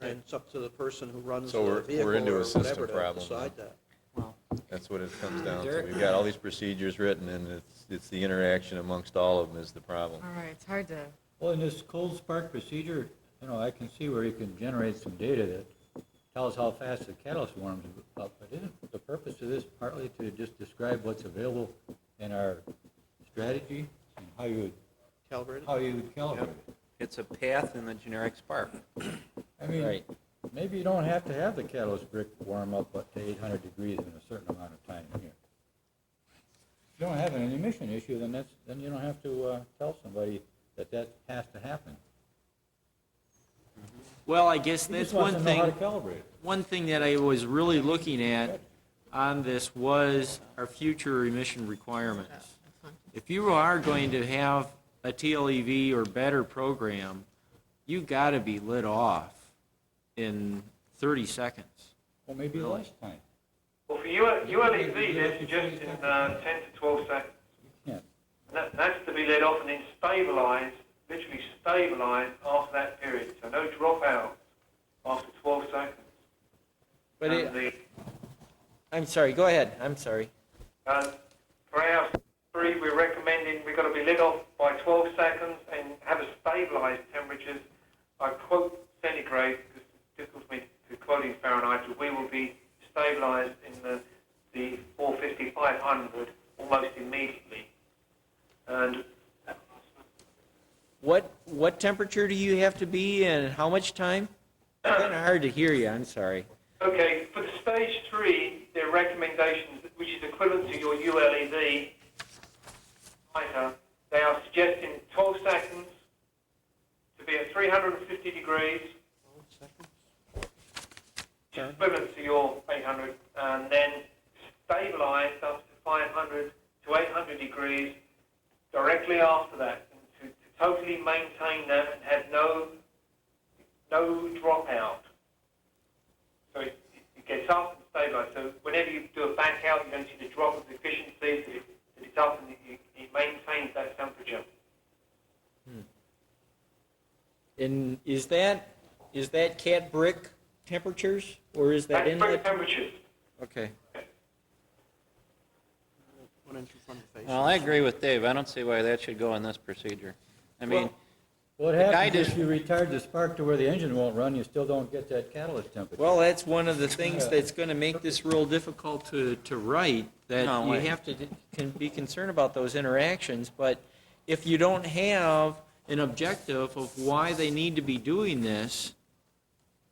And it's up to the person who runs So the we're vehicle into a or system whatever to problem decide that. Well, That's what it comes down to. Derek? We've got all these procedures written, and it's the interaction amongst all of them is the problem. All right, it's hard to, Well, in this cold spark procedure, I can see where you can generate some data that tells how fast the catalyst warms up, but isn't the purpose of this partly to just describe what's available in our strategy and how you would calibrate it? It's a path in the generic spark. I mean, Right. maybe you don't have to have the catalyst brick warm up to 800 degrees in a certain amount of time here. If you don't have an emission issue, then you don't have to tell somebody that has to happen. Well, I guess You that's just want one to know how to thing, calibrate it. one thing that I was really looking at on this was our future emission requirements. If you are going to have a TLEV or better program, you got to be lit off in 30 seconds. Well, maybe less time. Well, for ULEV, they're suggesting 10 to 12 seconds. Yeah. And that's to be let off and then stabilize, literally stabilize after that period. So no dropout after 12 seconds. But And I'm sorry, go ahead, I'm sorry. for our 3, we're recommending we've got to be lit off by 12 seconds and have a stabilized temperatures. I quote centigrade because it's difficult for me to quote in Fahrenheit, but we will be stabilized in the 450, 500 almost immediately. And What temperature do you have to be and how much time? It's kind of hard to hear you, I'm sorry. okay, for the stage 3, their recommendations, which is equivalent to your ULEV, they are suggesting 12 seconds to be at 350 degrees, equivalent to your 800, and then stabilized up to 500 to 800 degrees directly after that, and to totally maintain that and have no dropout. So it gets up and stabilized. So whenever you do a back out, you don't see the drop of efficiency, that it's up and it maintains that temperature. And is that cat brick temperatures, or is that That's inlet? brick temperatures. Okay. One inch in front of the face. Well, I agree with Dave. I don't see why that should go in this procedure. I mean, What The guy happens did- if you retard the spark to where the engine won't run, you still don't get that catalyst temperature? Well, that's one of the things that's going to make this real difficult to write, that No, you wait. have to can be concerned about those interactions, but if you don't have an objective of why they need to be doing this,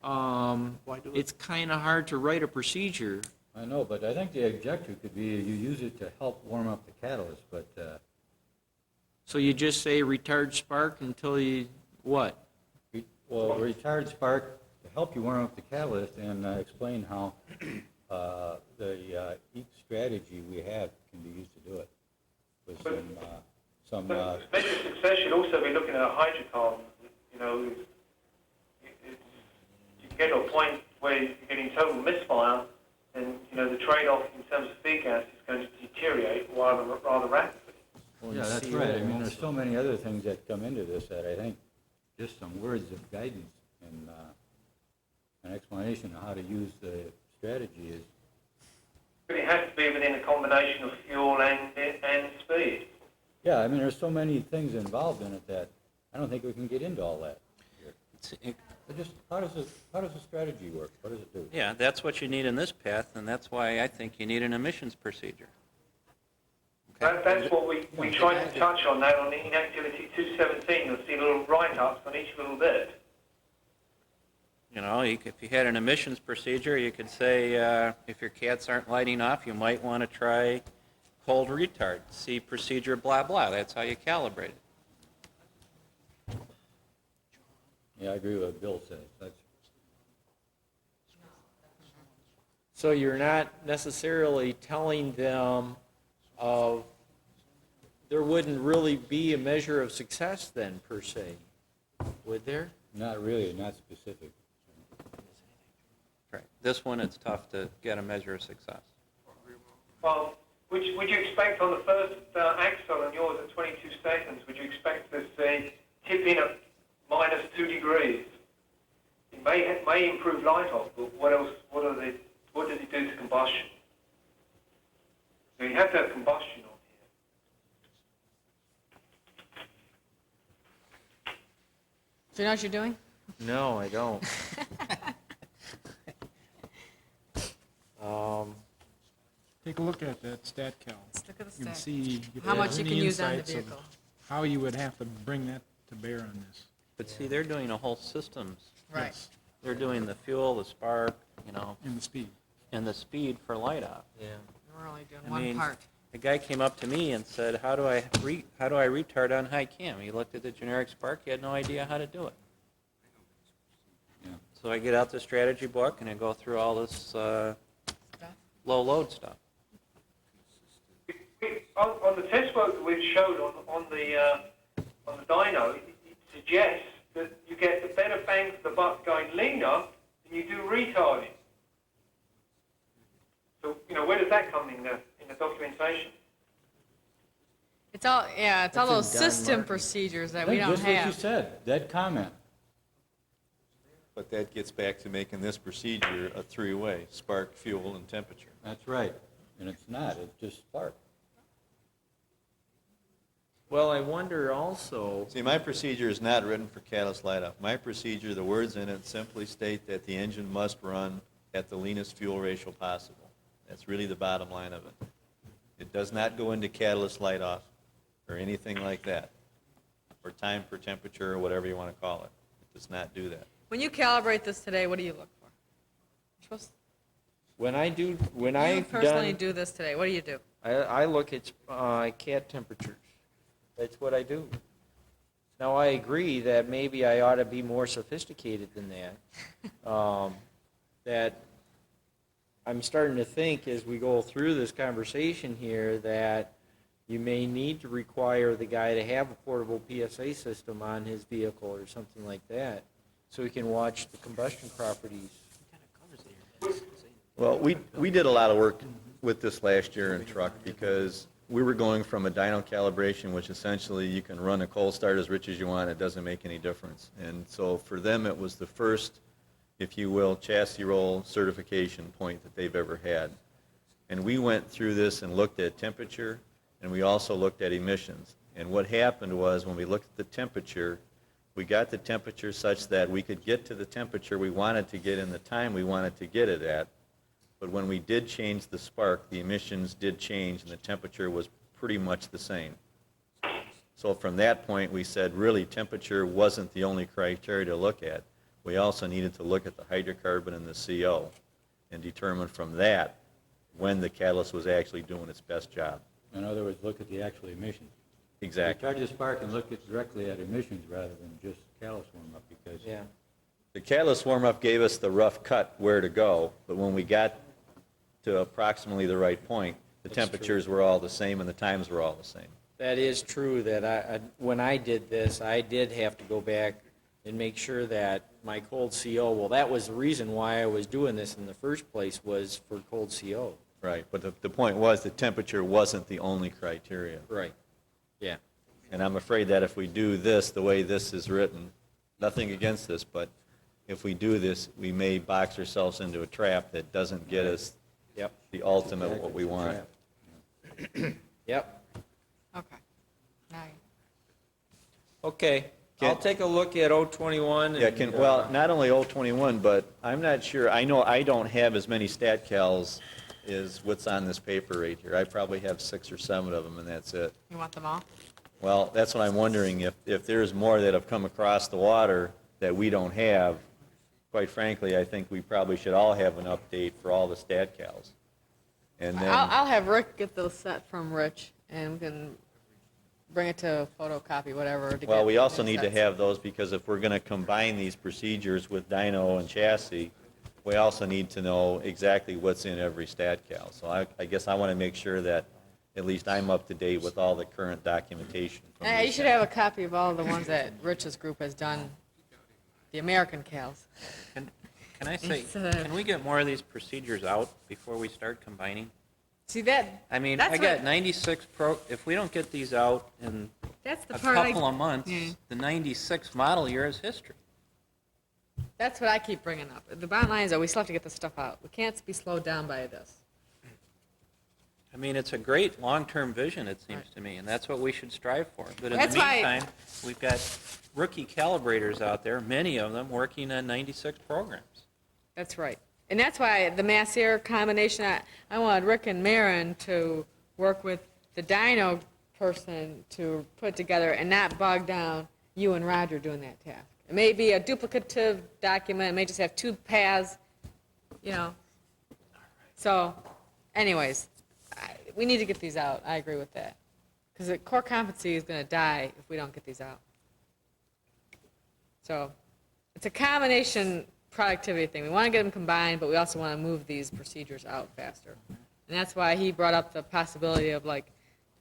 Why do it? it's kind of hard to write a procedure. I know, but I think the objective could be you use it to help warm up the catalyst, but So you just say retard spark until you, what? retard spark to help you warm up the catalyst and explain how the each strategy we have can be used to do it with some But measure of success should also be looking at a hydrocarbon. You know, you get to a point where you're getting total misfire, and the trade-off in terms of feed gas is going to deteriorate rather rapidly. Yeah, that's right. I mean, there's so many other things that come into this that I think just some words of guidance and an explanation of how to use the strategy is. But it has to be within a combination of fuel and speed. Yeah, I mean, there's so many things involved in it that I don't think we can get into all that here. But just how does the strategy work? What does it do? Yeah, that's what you need in this path, and that's why I think you need an emissions procedure. That's what we tried to touch on that in Activity 217. You'll see little write-ups on each little bit. You know, if you had an emissions procedure, you could say, if your cats aren't lighting off, you might want to try cold retard. See procedure blah, blah. That's how you calibrate it. Yeah, I agree with what Bill says. That's So you're not necessarily telling them of, there wouldn't really be a measure of success then, per se, would there? not really, not specific. Right. This one, it's tough to get a measure of success. Well, would you expect on the first axle on yours at 22 seconds, would you expect to say tip in at -2 degrees? It may improve light off, but what else? What does it do to combustion? So you have to have combustion on here. So you know what you're doing? No, I don't. Take a look at that stat cal. Let's look at the You can stat. see if How there's much you any can use on the insights of vehicle. how you would have to bring that to bear on this. But see, they're doing a whole systems. Right. They're doing the fuel, the spark, And the speed. and the speed for light off. Yeah. We're only doing I one mean, part. The guy came up to me and said, how do I retard on high cam? He looked at the generic spark, he had no idea how to do it. Yeah. So I get out the strategy book and I go through all this low load stuff. On the test work that we've showed on the dyno, it suggests that you get the better bang for the buck going leaner than you do retarding. So, where does that come in the documentation? It's all, yeah, it's all That's those in Don system Martin. procedures that we don't Just what you have. said, that comment. But that gets back to making this procedure a three-way, spark, fuel, and temperature. That's right. And it's not, it's just spark. Well, I wonder also, See, my procedure is not written for catalyst light-off. My procedure, the words in it simply state that the engine must run at the leanest fuel ratio possible. That's really the bottom line of it. It does not go into catalyst light-off or anything like that, or time per temperature, or whatever you want to call it. It does not do that. When you calibrate this today, what do you look for? You're supposed when you I've personally done, do this today, what do you do? I look at cat temperatures. That's what I do. Now, I agree that maybe I ought to be more sophisticated than that. That I'm starting to think as we go through this conversation here that you may need to require the guy to have a portable PSA system on his vehicle or something like that, so he can watch the combustion properties. Well, we did a lot of work with this last year in truck because we were going from a dyno calibration, which essentially you can run a cold start as rich as you want, it doesn't make any difference. And so for them, it was the first, if you will, chassis roll certification point that they've ever had. And we went through this and looked at temperature, and we also looked at emissions. And what happened was when we looked at the temperature, we got the temperature such that we could get to the temperature we wanted to get in the time we wanted to get it at. But when we did change the spark, the emissions did change and the temperature was pretty much the same. So from that point, we said really temperature wasn't the only criteria to look at. We also needed to look at the hydrocarbon and the CO and determine from that when the catalyst was actually doing its best job. In other words, look at the actual emissions. Exactly. Charge the spark and look directly at emissions rather than just catalyst warm-up because Yeah. The catalyst warm-up gave us the rough cut where to go, but when we got to approximately the right point, the temperatures were all the same and the times were all the same. That is true, that when I did this, I did have to go back and make sure that my cold CO, well, that was the reason why I was doing this in the first place, was for cold CO. Right, but the point was the temperature wasn't the only criteria. Right, yeah. And I'm afraid that if we do this the way this is written, nothing against this, but if we do this, we may box ourselves into a trap that doesn't get us the ultimate what we want. Yep. Okay. Now you- Okay, I'll take a look at 021. Yeah, and, well, not only 021, but I'm not sure, I know I don't have as many stat cals as what's on this paper right here. I probably have 6 or 7 of them, and that's it. You want them all? Well, that's what I'm wondering, if there's more that have come across the water that we don't have, quite frankly, I think we probably should all have an update for all the stat cals. And then, I'll have Rick get those set from Rich, and we can bring it to photocopy, whatever. To well, get we also new need to sets. have those because if we're going to combine these procedures with dyno and chassis, we also need to know exactly what's in every stat cal. So I guess I want to make sure that at least I'm up to date with all the current documentation. from You these should have a copy of all the ones that Rich's group has done, the American cals. Can I say, Instead of- can we get more of these procedures out before we start combining? See, that, I mean, That's I got what- 96 Pro, if we don't get these out in that's the a part couple of months, Yeah. the 96 model year is history. That's what I keep bringing up. The bottom line is that we still have to get this stuff out. We can't be slowed down by this. I mean, it's a great long-term vision, it seems to me, and that's what we should strive for. But in the That's why- meantime, we've got rookie calibrators out there, many of them working on 96 programs. That's right. And that's why the mass air combination, I wanted Rick and Marin to work with the dyno person to put together and not bog down you and Roger doing that task. It may be a duplicative document, it may just have two paths, you know. So, anyways, we need to get these out. I agree with that. Because the core competency is going to die if we don't get these out. So, it's a combination productivity thing. We want to get them combined, but we also want to move these procedures out faster. And that's why he brought up the possibility of like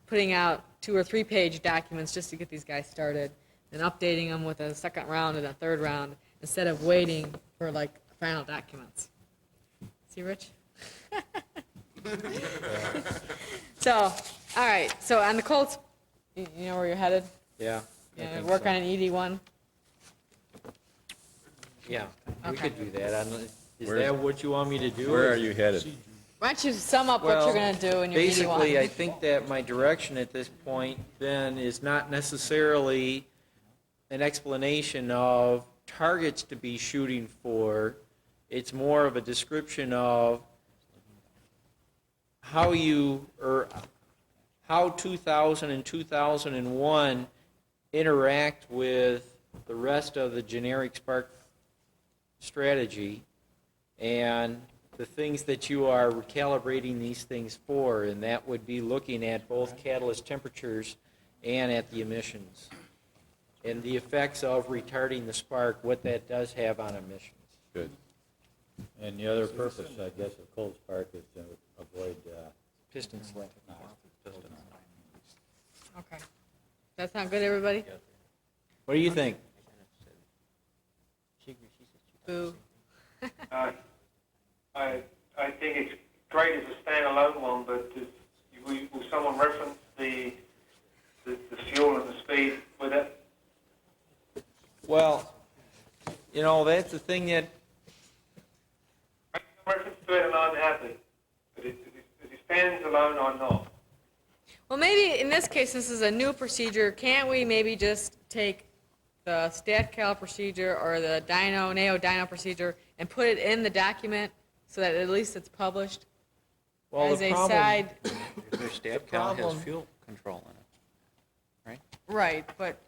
putting out 2 or 3 page documents just to get these guys started and updating them with a second round and a third round instead of waiting for like final documents. See, Rich? So, all right. So on the Colts, you know where you're headed? Yeah. I You know, think work so. on an ED1? Yeah, we Okay. could do that. Is Where- that what you want me to do? Where are you headed? Why don't you sum up what you're going to do in your ED1? Basically, I think that my direction at this point then is not necessarily an explanation of targets to be shooting for. It's more of a description of how 2000 and 2001 interact with the rest of the generic Spark strategy and the things that you are recalibrating these things for, and that would be looking at both catalyst temperatures and at the emissions and the effects of retarding the spark, what that does have on emissions. Good. And the other purpose, I guess, of cold spark is to avoid, Piston slip. Okay. That sound good, everybody? What do you think? Boo. I think it's great as a standalone one, but will someone reference the fuel and the speed with it? Well, you know, that's the thing that, Reference to it and I'm happy, but as it stands alone, I'm not. Well, maybe in this case, this is a new procedure. Can't we maybe just take the StatCal procedure or the NAO dyno procedure and put it in the document so that at least it's published well, as the a problem, side? Their StatCal problem- has fuel control in it, right? Right, but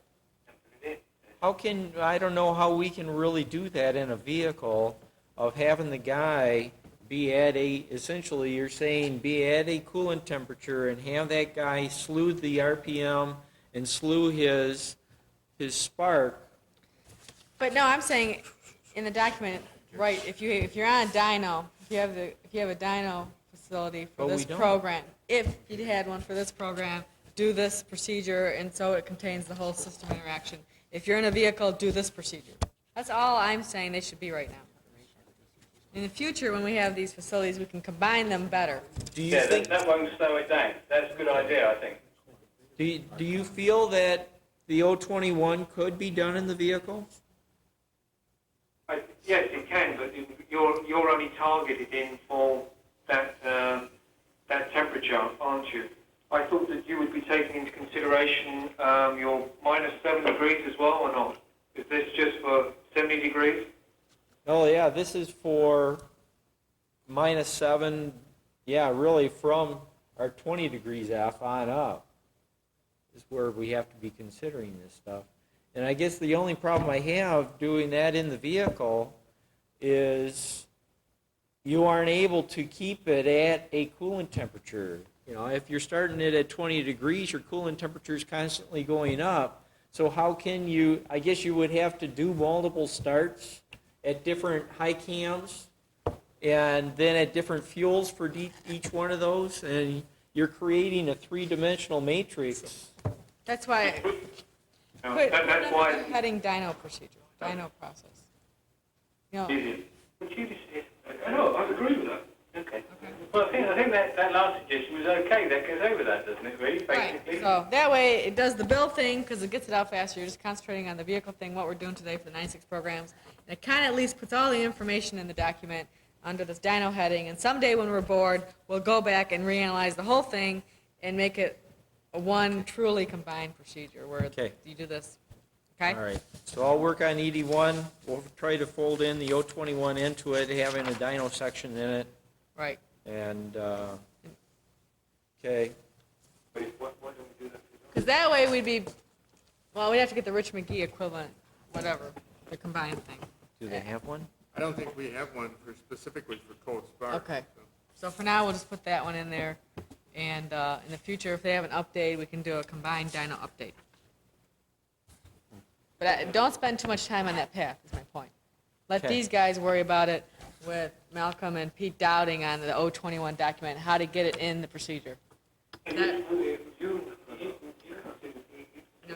how can, I don't know how we can really do that in a vehicle of having the guy be at essentially you're saying be at a coolant temperature and have that guy slew the RPM and slew his spark. But no, I'm saying in the document, right, if you're on a dyno, if you have a dyno facility for But this we don't. program, if you had one for this program, do this procedure, and so it contains the whole system interaction. If you're in a vehicle, do this procedure. That's all I'm saying they should be right now. In the future, when we have these facilities, we can combine them better. Do you Yeah, think, that won't slow it down. That's a good idea, I think. do you feel that the 021 could be done in the vehicle? Yes, it can, but you're only targeted in for that temperature, aren't you? I thought that you would be taking into consideration your -7 degrees as well, or not? Is this just for 70 degrees? Oh, yeah, this is for -7, yeah, really from our 20 degrees F on up is where we have to be considering this stuff. And I guess the only problem I have doing that in the vehicle is you aren't able to keep it at a coolant temperature. You know, if you're starting it at 20 degrees, your coolant temperature is constantly going up. So how can you, I guess you would have to do multiple starts at different high cams and then at different fuels for each one of those, and you're creating a three-dimensional matrix. That's why, No, put that's why under the heading dyno procedure, dyno process. You know, easy. I know, I agree with that. Okay. Well, I think that last suggestion was okay. That goes over that, doesn't it, really, right, basically? so that way it does the bill thing because it gets it out faster. You're just concentrating on the vehicle thing, what we're doing today for the 96 programs. And it kind of at least puts all the information in the document under this dyno heading, and someday when we're bored, we'll go back and reanalyze the whole thing and make it a one truly combined procedure where Okay. you do this. Okay? All right, so I'll work on ED1. We'll try to fold in the 021 into it, having a dyno section in it, Right. and, okay. Because that way we'd be, well, we'd have to get the Rich McGee equivalent, whatever, the combined thing. Do they have one? I don't think we have one for specifically for Cold Spark. Okay. So for now, we'll just put that one in there. And in the future, if they have an update, we can do a combined dyno update. But don't spend too much time on that path, is my point. Let Okay. these guys worry about it with Malcolm and Pete Dowding on the 021 document, how to get it in the procedure. You'll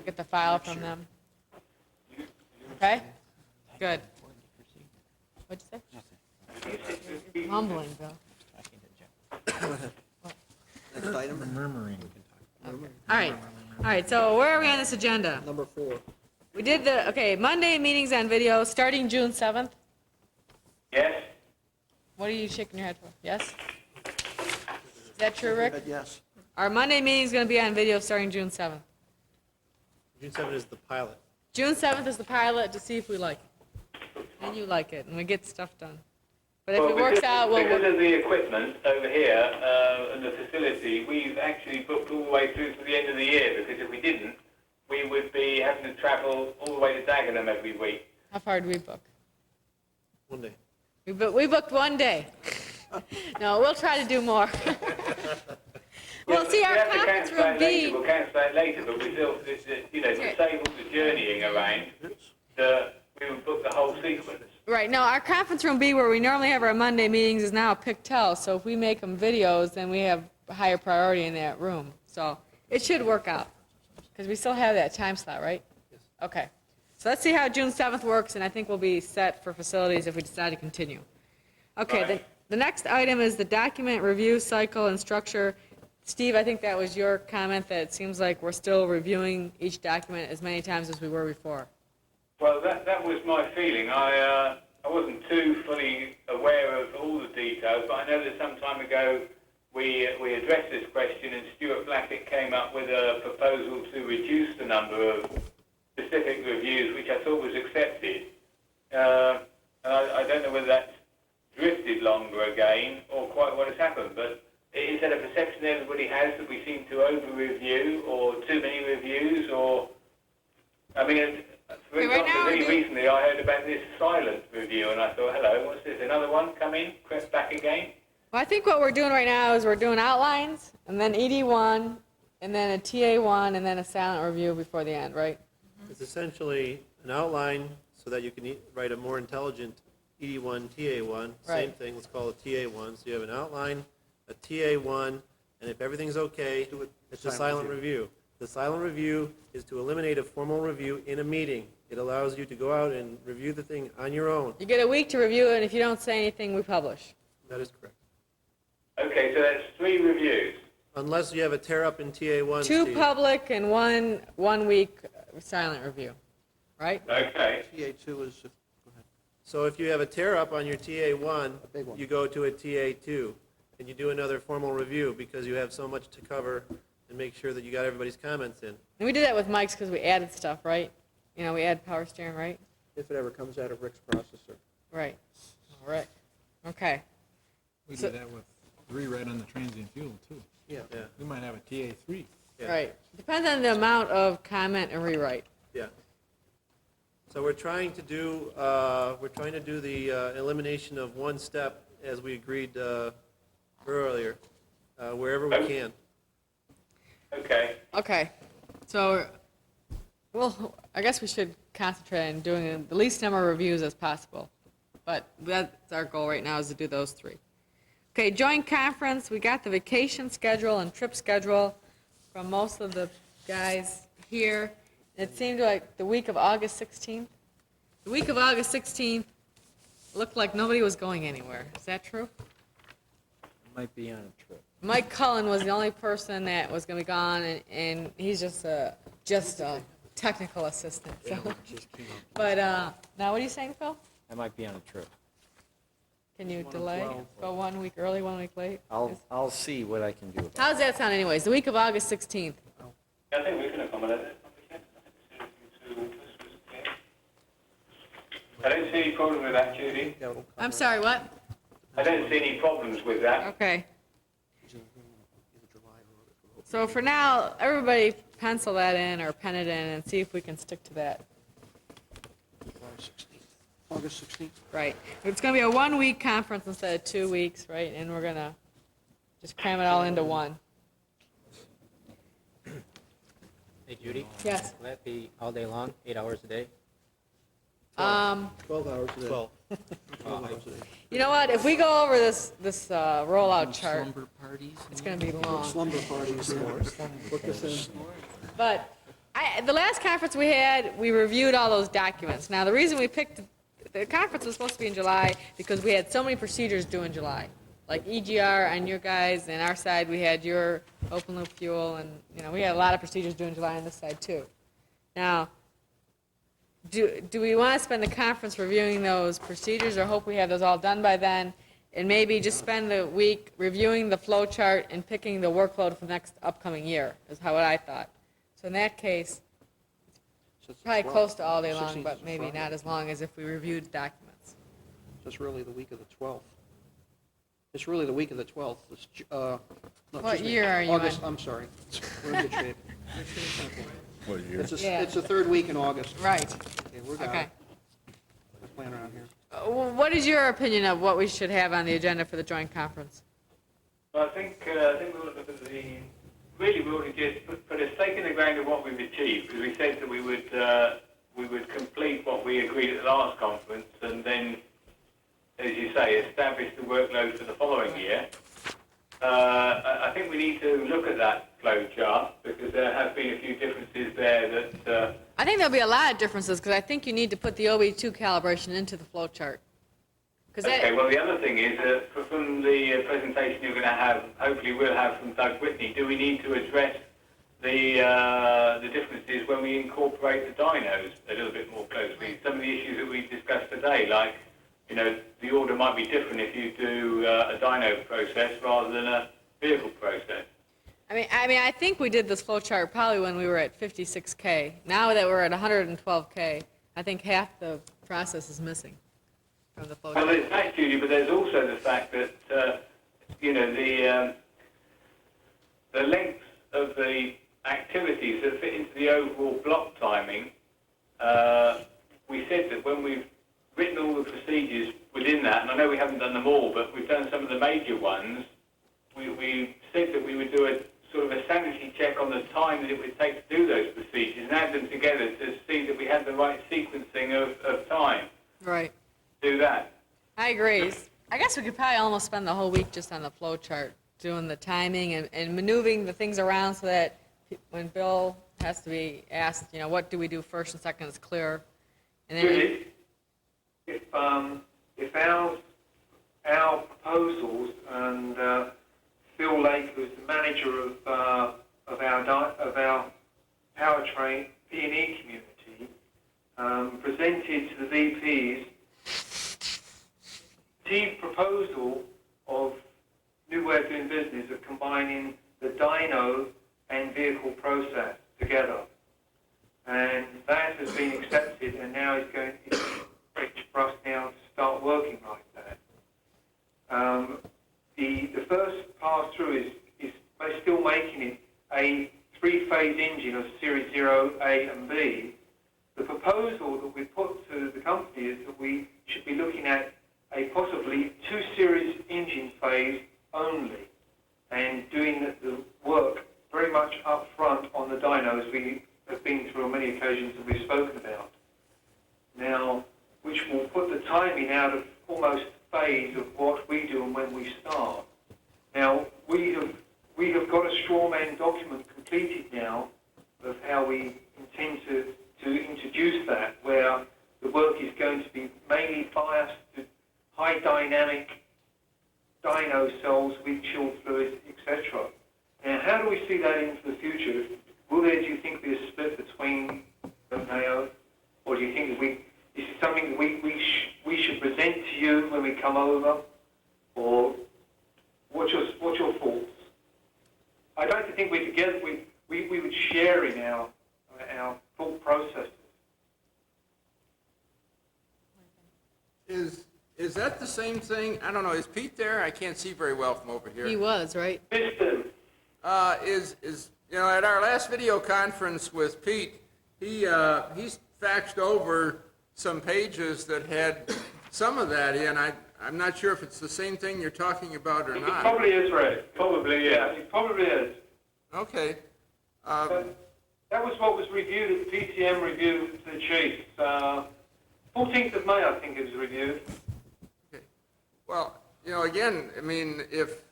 get the file from them? Okay? Good. What'd you say? You're mumbling, Bill. Next item? Murmuring. All right, so where are we on this agenda? Number 4. We did okay, Monday meetings on video, starting June 7th. Yes? What are you shaking your head for? Yes? Is that true, Rick? Yes. Our Monday meeting's going to be on video starting June 7th. June 7th is the pilot. June 7th is the pilot to see if we like it. And you like it, and we get stuff done. But if it works out, we'll because work. of the equipment over here and the facility, we've actually booked all the way through to the end of the year, because if we didn't, we would be having to travel all the way to Dagenham every week. How far did we book? 1 day. We booked 1 day. No, we'll try to do more. Well, see, our conference room B. We'll cancel that later, but we still, to save all the journeying around, we would book the whole sequence. Right, no, our conference room B, where we normally have our Monday meetings, is now a Pictel, so if we make them videos, then we have a higher priority in that room. So it should work out, because we still have that time slot, right? Yes. Okay, so let's see how June 7th works, and I think we'll be set for facilities if we decide to continue. Okay, Right. the next item is the document review cycle and structure. Steve, I think that was your comment, that it seems like we're still reviewing each document as many times as we were before. Well, that was my feeling. I wasn't too fully aware of all the details, but I know that some time ago we addressed this question, and Stuart Blackett came up with a proposal to reduce the number of specific reviews, which I thought was accepted. And I don't know whether that's drifted longer again or quite what has happened, but is that a perception everybody has, that we seem to over-review or too many reviews, or, I mean, for example, really recently I heard about this silent review, and I thought, hello, what's this, another one come in, crept back again? Well, I think what we're doing right now is we're doing outlines, and then ED1, and then a TA1, and then a silent review before the end, right? It's essentially an outline so that you can write a more intelligent ED1, TA1. Same Right. thing, let's call it TA1. So you have an outline, a TA1, and if everything's okay, it's a silent review. The silent review is to eliminate a formal review in a meeting. It allows you to go out and review the thing on your own. You get a week to review it, and if you don't say anything, we publish. That is correct. Okay, so that's 3 reviews. Unless you have a tear-up in TA1, 2 Steve. public and one week silent review, right? Okay. TA2 is, go ahead. So if you have a tear-up on your TA1, big one. you go to a TA2, and you do another formal review because you have so much to cover and make sure that you got everybody's comments in. And we did that with Mike's because we added stuff, right? You know, we add power steering, right? If it ever comes out of Rick's processor. Right. All right. Okay. We So- do that with rewrite on the transient fuel, too. Yeah. Yeah, We might have a TA3. yeah. Right. Depends on the amount of comment and rewrite. Yeah. So we're trying to do the elimination of one step, as we agreed earlier, wherever we can. Okay. Okay. So, well, I guess we should concentrate on doing the least number of reviews as possible. But that's our goal right now, is to do those 3. Okay, joint conference, we got the vacation schedule and trip schedule from most of the guys here. It seemed like the week of August 16th. The week of August 16th looked like nobody was going anywhere. Is that true? Might be on a trip. Mike Cullen was the only person that was going to be gone, and he's just a technical assistant. So. But now, what are you saying, Phil? I might be on a trip. Can you One of delay? 12. Go 1 week early, 1 week late? I'll see what I can do about it. How's that sound anyways? The week of August 16th? I think we can accommodate it. I don't see any problem with that, Judy. Yeah, it'll I'm cover sorry, what? I don't see any problems with that. Okay. either July or August. So for now, everybody pencil that in or pen it in and see if we can stick to that. August 16th. Right. It's going to be a 1 week conference instead of 2 weeks, right? And we're going to just cram it all into one. Hey, Judy? Yes. Will that be all day long, 8 hours a day? 12 hours a day. 12 Oh, hours a day. You know what? If we go over this rollout chart, Slumber parties? it's going to be long. Slumber parties, book us in. But the last conference we had, we reviewed all those documents. Now, the reason we picked, the conference was supposed to be in July because we had so many procedures due in July. Like EGR on your guys, and our side, we had your open loop fuel, and, you know, we had a lot of procedures due in July on this side, too. Now, do we want to spend the conference reviewing those procedures, or hope we have those all done by then, and maybe just spend the week reviewing the flow chart and picking the workload for the next upcoming year, is how what I thought. So in that case, So it's probably 12th. close to all day long, 16th but is maybe Friday. not as long as if we reviewed documents. So it's really the week of the 12th. It's really the week of the 12th. It's, no, What excuse me, year are you August, on? I'm sorry. We're in good shape. What year? It's the third week in August. Right. Okay, we're got Okay. it. Let's plan around here. What is your opinion of what we should have on the agenda for the joint conference? Well, I think we ought to look at we ought to just put a stake in the ground of what we've achieved, because we said that we would complete what we agreed at the last conference, and then, as you say, establish the workload for the following year. I think we need to look at that flow chart, because there have been a few differences there that... I think there'll be a lot of differences, because I think you need to put the OB2 calibration into the flow chart. Okay, well, the other thing is, from the presentation you're going to have, hopefully we'll have from Doug Whitney, do we need to address the differences when we incorporate the dynos a little bit more closely? Some of the issues that we discussed today, like, you know, the order might be different if you do a dyno process rather than a vehicle process. I mean, I think we did this flow chart probably when we were at 56K. Now that we're at 112K, I think half the process is missing from the flow chart. Well, there's that, Judy, but there's also the fact that, you know, the length of the activities that fit into the overall block timing, we said that when we've written all the procedures within that, and I know we haven't done them all, but we've done some of the major ones, we said that we would do a sort of a sanity check on the time that it would take to do those procedures and add them together to see that we had the right sequencing of time. Right. Do that. I agree. I guess we could probably almost spend the whole week just on the flow chart, doing the timing and maneuvering the things around so that when Bill has to be asked, you know, what do we do first and second is clear. And then Judy, if our proposals and Phil Lake, who's the manager of our powertrain P&E community, presented to the VPs the proposal of new way of doing business of combining the dyno and vehicle process together. And that has been accepted, and now it's going for us now to start working like that. The first pass through is by still making it a three-phase engine of Series 0, A and B. The proposal that we put to the company is that we should be looking at a possibly two-series engine phase only, and doing the work very much up front on the dynos we have been through on many occasions and we've spoken about. Now, which will put the timing out of almost phase of what we do and when we start. Now, we have got a straw man document completed now of how we intend to introduce that, where the work is going to be mainly biased to high dynamic dyno cells with chilled fluids, etc. Now, how do we see that into the future? Will there, do you think, be a split between them, or do you think that this is something that we should present to you when we come over sharing our thought processes. Is that the same thing? I don't know, is Pete there? I can't see very well from over here. He was, right? System. You know, at our last video conference with Pete, he's faxed over some pages that had some of that in. I'm not sure if it's the same thing you're talking about or It not. probably is, Ray. Probably, yeah. It probably is. Okay. That was what was reviewed at the PCM review to the chiefs. 14th of May, I think it was reviewed. Okay. Well, you know, again, I mean, if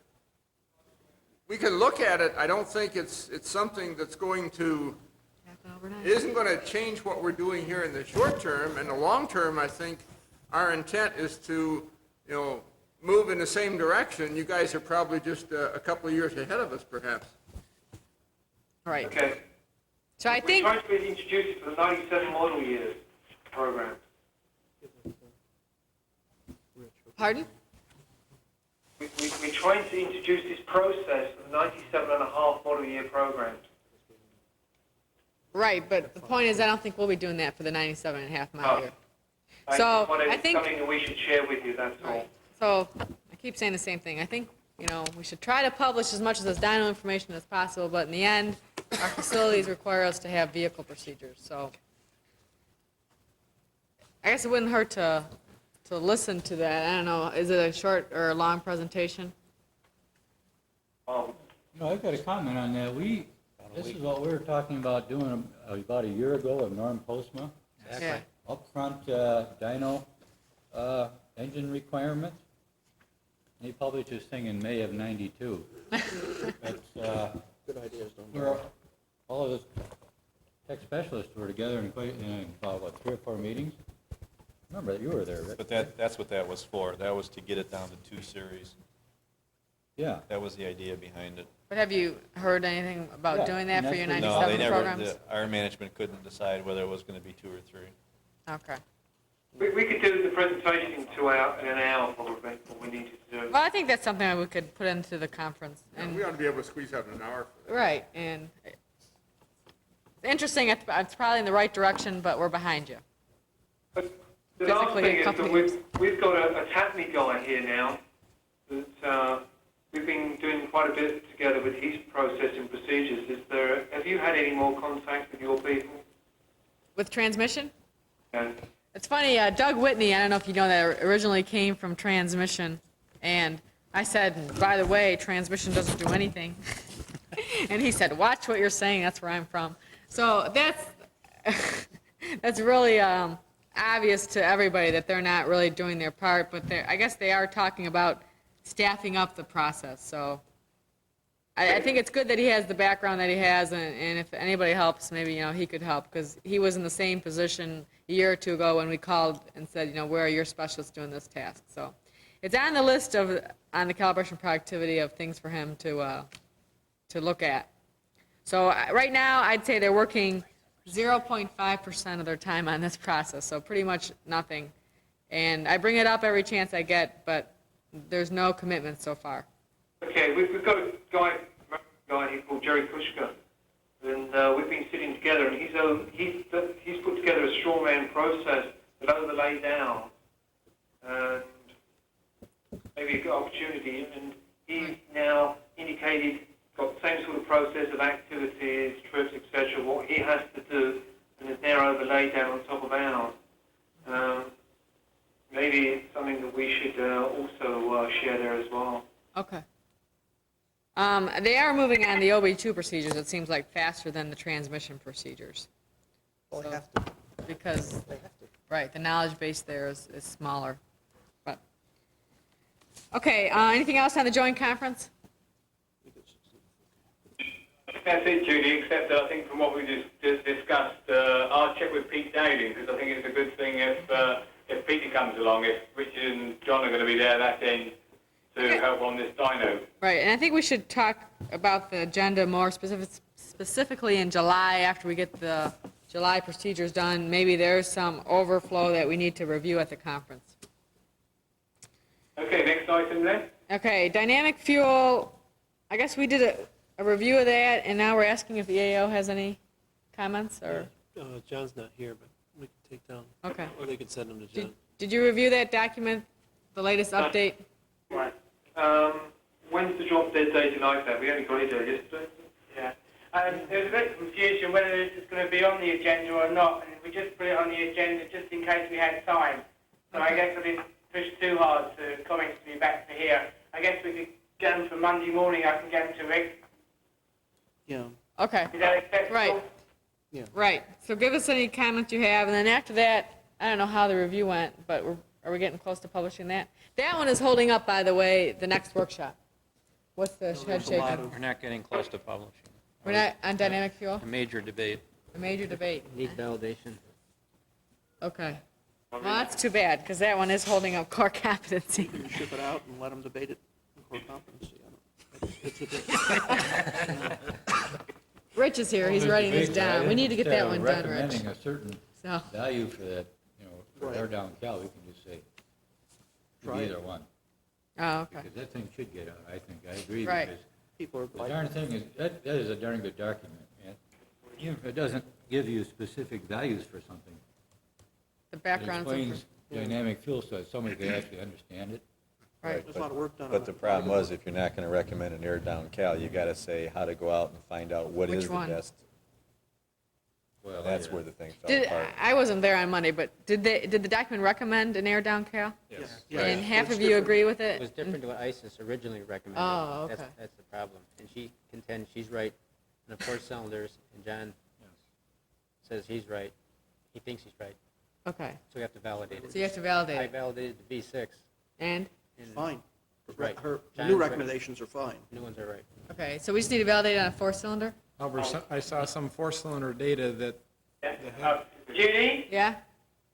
we can look at it, I don't think it's something that's going to, isn't going to change what we're doing here in the short term. In the long term, I think our intent is to, you know, move in the same direction. You guys are probably just a couple of years ahead of us, perhaps. Right. Okay. So I think... We're trying to introduce it for the 97 model years program. Pardon? We're trying to introduce this process for the 97 and a half model year programs. Right, but the point is, I don't think we'll be doing that for the 97 and a half mile year. I So, just wanted I think... something that we should share with you, that's all. So, I keep saying the same thing. I think, you know, we should try to publish as much of this dyno information as possible, but in the end, our facilities require us to have vehicle procedures, so. I guess it wouldn't hurt to listen to that. I don't know, is it a short or a long presentation? You know, I've got a comment on that. This is what we were talking about doing about a year ago with Norm Postma. Yeah. Upfront dyno engine requirements. And he published this thing in May of '92. Good ideas don't All of us tech specialists were together in about, what, 3 or 4 meetings? Remember that you were there, Rick. But that's what that was for. That was to get it down to 2 series. Yeah. That was the idea behind it. But have you heard anything about doing that for your No, 97 they programs? never, our management couldn't decide whether it was going to be 2 or 3. Okay. We could do the presentation in an hour, probably, what we needed to do. Well, I think that's something we could put into the conference. And we ought to be able to squeeze out an hour. Right, and it's interesting, it's probably in the right direction, but we're behind you. But the last Physically, thing a is couple that of years. we've got a TAPMI guy here now that we've been doing quite a bit together with his process and procedures. Have you had any more contact with your people? With transmission? Yeah. It's funny, Doug Whitney, I don't know if you know that, originally came from transmission, and I said, by the way, transmission doesn't do anything. And he said, watch what you're saying, that's where I'm from. So that's really obvious to everybody that they're not really doing their part, but I guess they are talking about staffing up the process. So I think it's good that he has the background that he has, and if anybody helps, maybe, you know, he could help, because he was in the same position a year or 2 ago when we called and said, you know, where are your specialists doing this task? So it's on the list on the calibration productivity of things for him to look at. So right now, I'd say they're working 0.5% of their time on this process, so pretty much nothing. And I bring it up every chance I get, but there's no commitment so far. Okay, we've got a guy here called Jerry Kushka, and we've been sitting together, and he's put together a strawman process that overlay down, and maybe a good opportunity, and he's now indicated, got the same sort of process of activities, trips, etc., what he has to do, and it's now overlaid down on top of ours. Maybe it's something that we should also share there as well. Okay. They are moving on the OB2 procedures, it seems like, faster than the transmission procedures. Well, they So- have to. Because, They have to. right, the knowledge base there is smaller. But okay, anything else on the joint conference? That's it, Judy, except that I think from what we just discussed, I'll check with Pete Daly, because I think it's a good thing if Peter comes along, if Richard and John are going to be there that end to help on this dyno. Right, and I think we should talk about the agenda more specifically in July, after we get the July procedures done. Maybe there's some overflow that we need to review at the conference. Okay, next item then. Okay, dynamic fuel, I guess we did a review of that, and now we're asking if the AO has any comments, or? John's not here, but we can take down. Okay. Or they could send them to John. Did you review that document, the latest update? Right. When's the drop dead date tonight then? We only got it yesterday. Yeah. There was a bit of confusion whether this is going to be on the agenda or not, and we just put it on the agenda just in case we had time. So I guess I didn't push too hard for comments to be back to here. I guess we could get them for Monday morning. I can get them to Rick. Yeah. Okay. Is that acceptable? Right. Yeah. Right. So give us any comments you have, and then after that, I don't know how the review went, but are we getting close to publishing that? That one is holding up, by the way, the next workshop. What's the head shaking? We're not getting close to publishing. We're not on dynamic fuel? A major debate. A major debate. Need validation. Okay. Well, that's too bad, because that one is holding up core competency. You can ship it out and let them debate it in core competency. I don't- Rich is here, he's writing this down. We need to get that one done, Rich. Recommending a certain So, value for that, for Right. air down cal, we can just say, Right. either one. oh, okay. Because that thing should get out, I think, I agree. Right. Because People are the darn thing is, that is a darn good document, man. Even if it doesn't give you specific values for something, The it background. explains dynamic fuel so that somebody can actually understand it. Right. There's a lot of work done on But the it. problem was, if you're not going to recommend an air down cal, you got to say how to go out and find out what Which is the one? best. Well, That's yeah. where the thing fell Did, apart. I wasn't there on Monday, but did the document recommend an air down cal? Yes. And half It's of you different. agree with It it? was different to what ISIS originally recommended. Oh, That's- okay. That's the problem. And she contends she's right on the 4 cylinders, and John says he's right. He thinks he's right. Okay, So we have to validate it. so you have to validate I it. validated the V6. And? and Fine. Right. Her John's new right. recommendations are fine. New ones are right. Okay, so we just need to validate on a 4-cylinder? However, I saw some 4-cylinder data that, Judy, Yeah?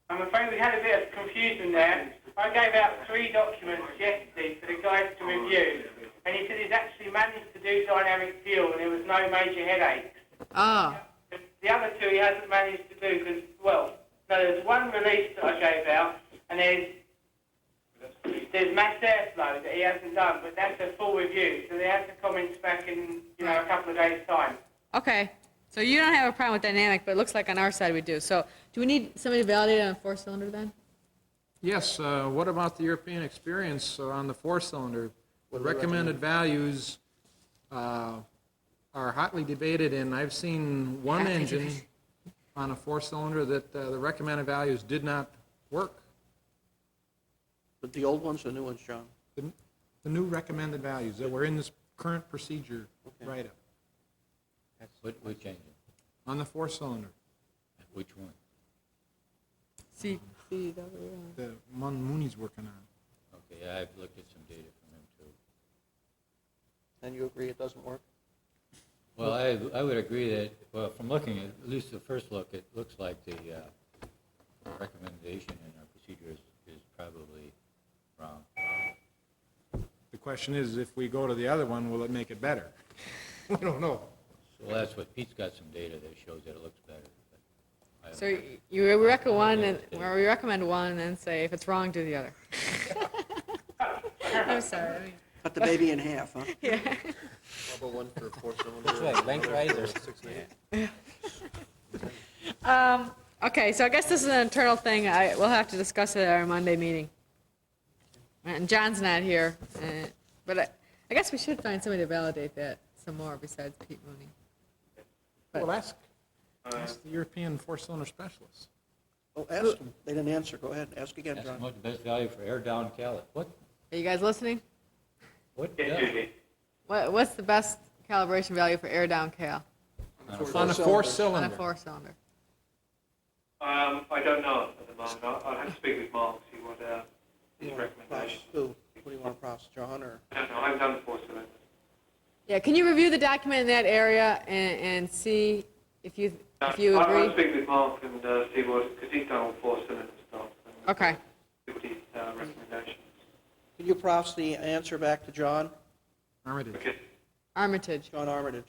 I'm afraid we had a bit of confusion there. I gave out 3 documents yesterday for the guys to review, and he said he's actually managed to do dynamic fuel, and there was no major headaches. Oh, The other 2 he hasn't managed to do because, well, no, there's one release that I gave out, and there's mass airflow that he hasn't done, but that's a full review, so they have the comments back in, a couple of days' time. okay. So you don't have a problem with dynamic, but it looks like on our side we do. So do we need somebody to validate on a 4-cylinder then? yes, what about the European experience on the 4-cylinder? The recommended values are hotly debated, and I've seen one engine on a 4-cylinder that the recommended values did not work. But the old ones or new ones, John? The new recommended values that were in this current procedure write-up Which engine? on the 4-cylinder, Which one? CW. the one Mooney's working on. Okay, yeah, I've looked at some data from him too. And you agree it doesn't work? Well, I would agree that, well, from looking at least the first look, it looks like the recommendation in our procedure is probably wrong. The question is, if we go to the other one, will it make it better? We don't know. So that's what, Pete's got some data that shows that it looks better. But I don't So know. you recommend one, or we recommend one and then say if it's wrong, do the other. I'm sorry. I mean, Cut the baby in half, huh? yeah. How about one for 4-cylinder? That's right, lengthwise or 6 Okay, so I guess this is an internal thing. We'll have to discuss it at our Monday meeting. And John's not here, but I guess we should find somebody to validate that some more besides Pete Mooney. Well, ask the European 4-cylinder specialists. Oh, ask them. They didn't answer. Go ahead. Ask again, That's John. what the best value for air down cal. What? Are you guys listening? What? Yes, Judy. What's the best calibration value for air down cal On a on a 4-cylinder. 4-cylinder? I don't know at the moment. I'll have to speak with Mark, see what his recommendation. Who? What do you want to process, John, or? I don't know, I haven't done the 4-cylinder. Yeah, can you review the document in that area and see if you I'll agree? speak with Mark and see what, because he's done all 4-cylinder stuff. and Okay. See what his recommendations. Can you process the answer back to John? Armitage. Okay. Armitage. John Armitage.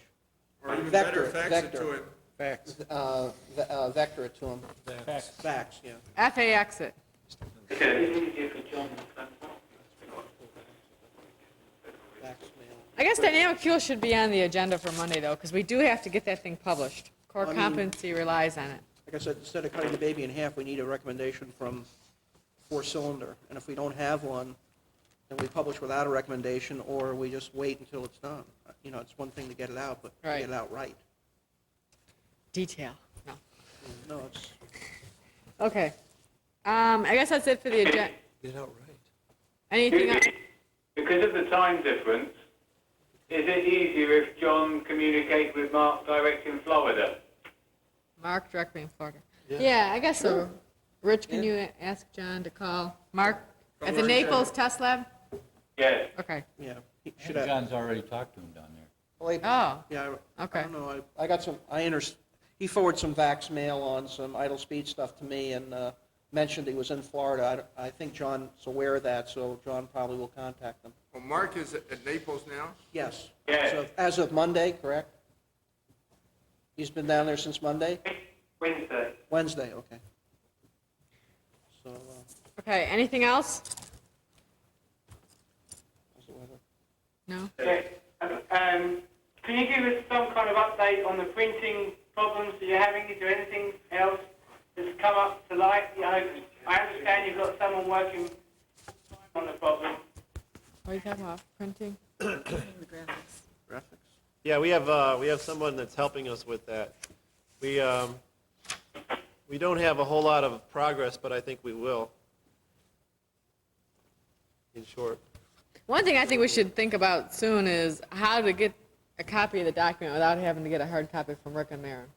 Or even Vector, better, fax it vector. to him. Facts. Vector it to him. Fax, yeah. FAX it. Okay. Fax mail. I guess dynamic fuel should be on the agenda for Monday, though, because we do have to get that thing published. core I mean- competency relies on it. Like I said, instead of cutting the baby in half, we need a recommendation from four-cylinder. And if we don't have one, then we publish without a recommendation, or we just wait until it's done. You know, it's one thing to get it out, but to Right. get it out right. Detail, no. No, it's, Okay. I guess that's it for the agenda. get it out right. Anything else? Because of the time difference, is it easier if John communicates with Mark direct in Florida? Mark directly in Florida. Yeah. Yeah, I guess so. Sure. Rich, can Yeah. you ask John to call Mark at the Sure. Naples test lab? Yes. Okay. Yeah. He And should have. John's already talked to him down there. Well, he- Oh, Yeah, I okay. don't know, I got some, he forwarded some Vax mail on some idle speed stuff to me and mentioned he was in Florida. I think John's aware of that, so John probably will contact them. Well, Mark is at Naples now? Yes. Yes. So, as of Monday, correct? He's been down there since Monday? Wednesday. Wednesday, okay. So, Okay, anything else? how's the weather? No? Okay. Can you give us some kind of update on the printing problems that you're having? Is there anything else that's come up to light? You know, I understand you've got someone working on the problem. What are you talking about? Printing? The graphics. Graphics? Yeah, we have someone that's helping us with that. We don't have a whole lot of progress, but I think we will. In short. One thing I think we should think about soon is how to get a copy of the document without having to get a hard copy from Rick and Maren.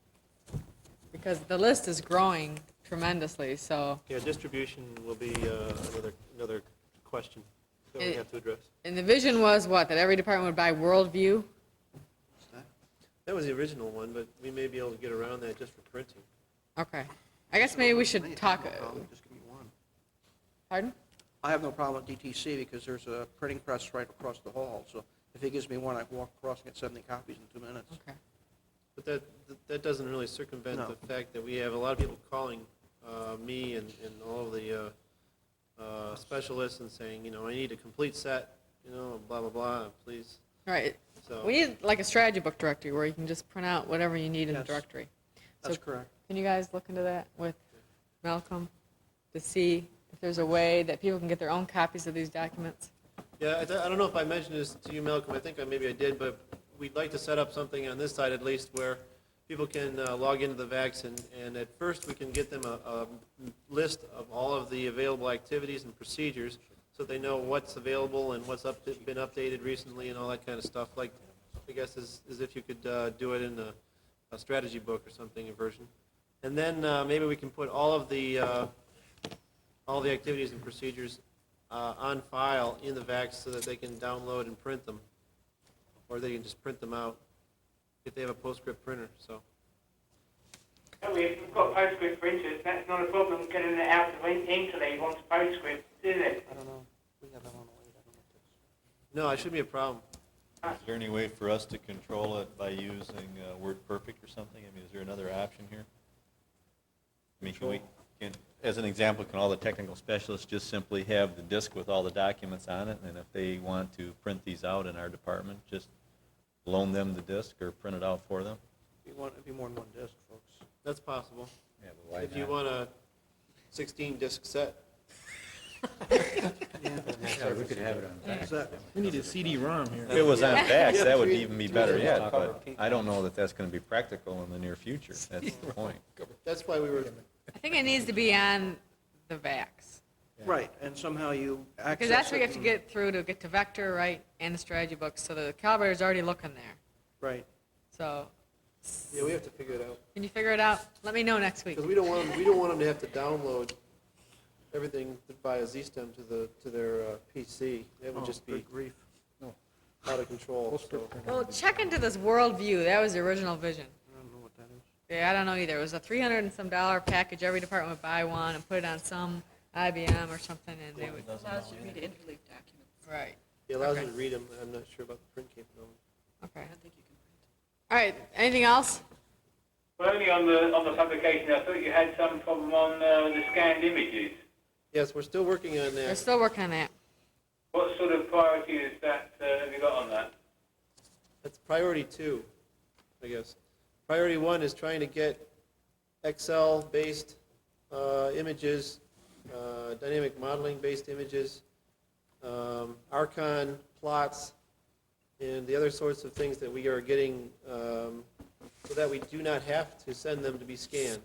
Because the list is growing tremendously, so, Yeah, distribution will be another question that we have to address. and the vision was what, that every department would buy Worldview? That was the original one, but we may be able to get around that just for printing. Okay. I guess maybe we should talk, Just give me one. pardon? I have no problem with DTC because there's a printing press right across the hall, so if he gives me one, I can walk across and get 70 copies in 2 minutes. Okay. But that doesn't really circumvent No. the fact that we have a lot of people calling me and all of the specialists and saying, you know, I need a complete set, you know, blah, blah, blah, please. Right. So, We need like a strategy book directory where you can just print out whatever you need in the Yes. directory. That's So correct. can you guys look into that with Malcolm to see if there's a way that people can get their own copies of these documents? yeah, I don't know if I mentioned this to you, Malcolm, I think maybe I did, but we'd like to set up something on this side at least where people can log into the VAX and at first we can get them a list of all of the available activities and procedures so they know what's available and what's been updated recently and all that kind of stuff. Like, I guess as if you could do it in a strategy book or something, a version. And then maybe we can put all the activities and procedures on file in the VAX so that they can download and print them, or they can just print them out if they have a PostScript printer. So We've got PostScript printers, that's not a problem getting it out of Italy onto PostScript, is it? I don't know. We have that on the way. I don't know if it's- no, it shouldn't be a problem. Is there any way for us to control it by using WordPerfect or something? I mean, is there another option here? I mean, as an example, can all the technical specialists just simply have the disk with all the documents on it, and if they want to print these out in our department, just loan them the disk or print it out for them? It'd be more than one disc, folks. That's possible. Yeah, but why If you not? want a 16-disc set. Yeah, we could have it on fax. We need a CD-ROM here. If it was on fax, that would even be better yet, but I don't know that that's going to be practical in the near future. That's the point. That's why we were, I think it needs to be on the VAX. Right, and somehow you access Because that's what you it have to and- get through to get to Vector, right, and the strategy book. So the calibrator's already looking there. Right. So, yeah, we have to figure it out. can you figure it out? Let me know next week. Because we don't want them to have to download everything via ZStem to their PC. That would just be Good grief. out of control. So. Well, check into this Worldview. That was the original vision. I don't know what that is. Yeah, I don't know either. It was a $300 and some package. Every department would buy one and put it on some IBM or something, and they would. Allows you to read interleave documents. Right. It allows Okay. you to read them. I'm not sure about the print capability. Okay. I don't think you can print. All right. Anything else? Well, only on the publication, I thought you had some problem on the scanned images. Yes, we're still working on We're that. still working on that. What sort of priority is that, have you got on that? That's priority 2, I guess. priority one is trying to get Excel-based images, dynamic modeling-based images, Archon plots, and the other sorts of things that we are getting so that we do not have to send them to be scanned.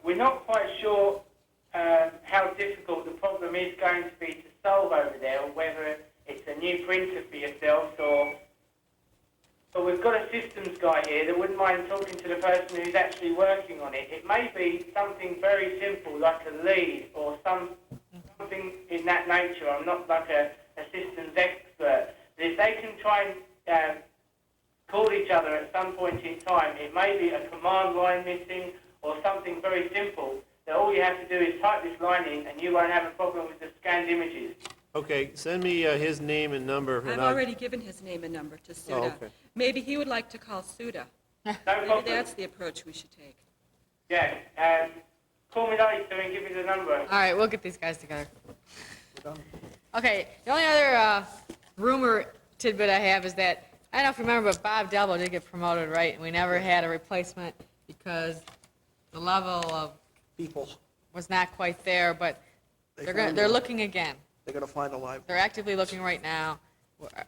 We're not quite sure how difficult the problem is going to be to solve over there, or whether it's a new printer for yourself, or... But we've got a systems guy here that wouldn't mind talking to the person who's actually working on it. It may be something very simple, like a lead, or something in that nature. I'm not like a systems expert. But if they can try and call each other at some point in time, it may be a command line missing, or something very simple, that all you have to do is type this line in, and you won't have a problem with the scanned images. Okay, send me his name and number. I've and already given his name and number to Suda. Oh, okay. Maybe he would like to call Suda. No Maybe problem. that's the approach we should take. Yeah, call me later and give me the number. All right, we'll get these guys together. Okay, the only other rumor tidbit I have is that, I don't know if you remember, but Bob Delbo did get promoted, right? And we never had a replacement because the level of People, was not quite there, but they're looking again. they're going to find a live. They're actively looking right now.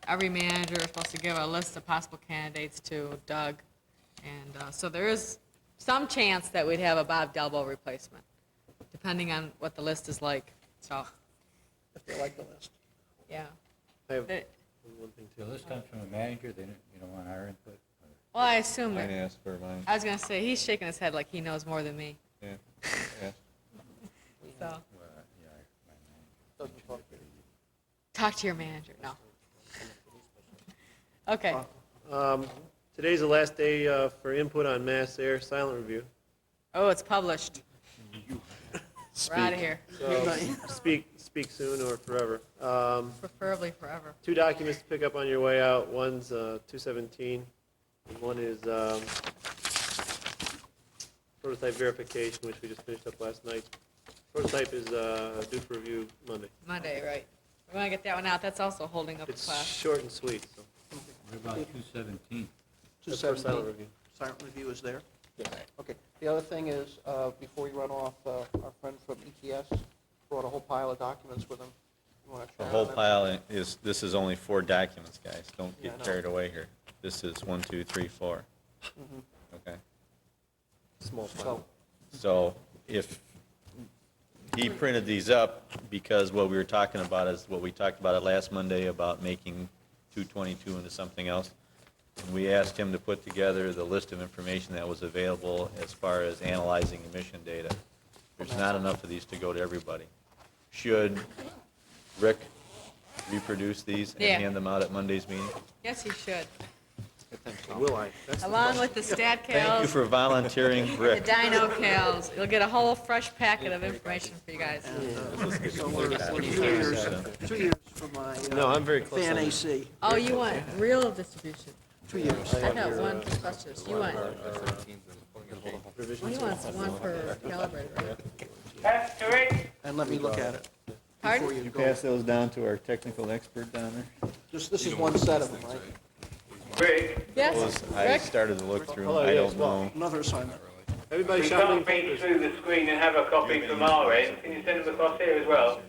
Every manager is supposed to give a list of possible candidates to Doug. And so there is some chance that we'd have a Bob Delbo replacement, depending on what the list is like. So, If they like the list. yeah. I have The- one thing So this comes from a manager, they don't, you don't want our input? Well, I assume Mine that, asked for mine. I was going to say, he's shaking his head like he knows more than me. Yeah. Yeah. So, Well, yeah, Doesn't talk to you. talk to your manager. No. Okay. Today's the last day for input on Mass Air silent review. Oh, it's published. We're out of here. So speak soon or forever. Preferably forever. 2 documents to pick up on your way out. One's 217, and one is prototype verification, which we just finished up last night. Prototype is due for review Monday. Monday, right. We want to get that one out. That's also holding up the It's class. short and sweet. So. What about 217? That's for silent review. Silent review is there? Okay. The other thing is, before you run off, our friend from ETS brought a whole pile of documents with him. You wanna The try whole them? pile is, this is only 4 documents, guys. Don't Yeah, I get know. carried away here. This is 1, 2, 3, 4. Mhm. Okay? Small file. So if he printed these up, because what we were talking about is what we talked about it last Monday about making 222 into something else. And we asked him to put together the list of information that was available as far as analyzing emission data. There's not enough of these to go to everybody. Should Rick reproduce these and Yeah. hand them out at Monday's meeting? Yes, you should. Will I? That's the Along question. with the stat Thank you cals, for volunteering, the Rick. dino cals. You'll get a whole fresh packet of information for you guys. So we're 2 years from my No, I'm very close fan on that. AC. Oh, you want real distribution? 2 years. I know, one for clusters. You want, he wants one per calibrator, right? That's correct. And let me look at it. Pardon? Before you You go. pass those down to our technical expert down there? This is one set of them, right? Rick, Yes, I Rick? started to look through them. Hello, I yes, don't well, know. Another assignment. Everybody We shuffling can't read papers. through the screen and have a copy from our end. Can you send them across here as well?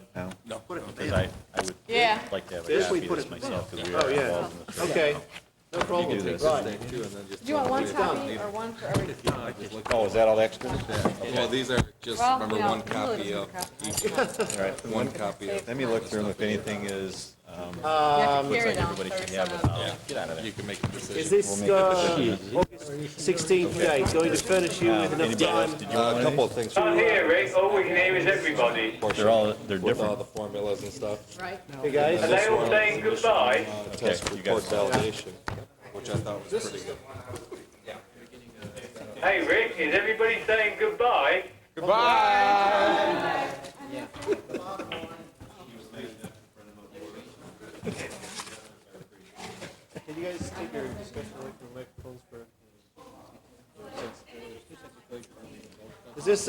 No, Put it in the because mail. I would Yeah. like to have a This we copy put of it this in myself, because we Oh, are yeah. involved in this. Okay, no problem. You do this. Right. Do you want one copy or one for every? Oh, is that all extra? Well, these are just, Well, remember, you know, one you copy really of doesn't copy. All right, one copy of. let me look through them, if anything is, You have to looks carry like them. everybody should have it. I'll get out of there. You can make a Is decision. this We'll August 16th night going to furnish you with enough Anybody else, time? did you want A any? couple of things. Can't hear, Rick. All we can hear is everybody. They're all, they're With all different. the formulas and stuff. Right. Hey, guys? Are they all saying goodbye? Test you report got it. validation, which I thought was pretty good. Hey, Rick, is everybody saying goodbye? Can you guys take your discussion away from the microphones for? Is this,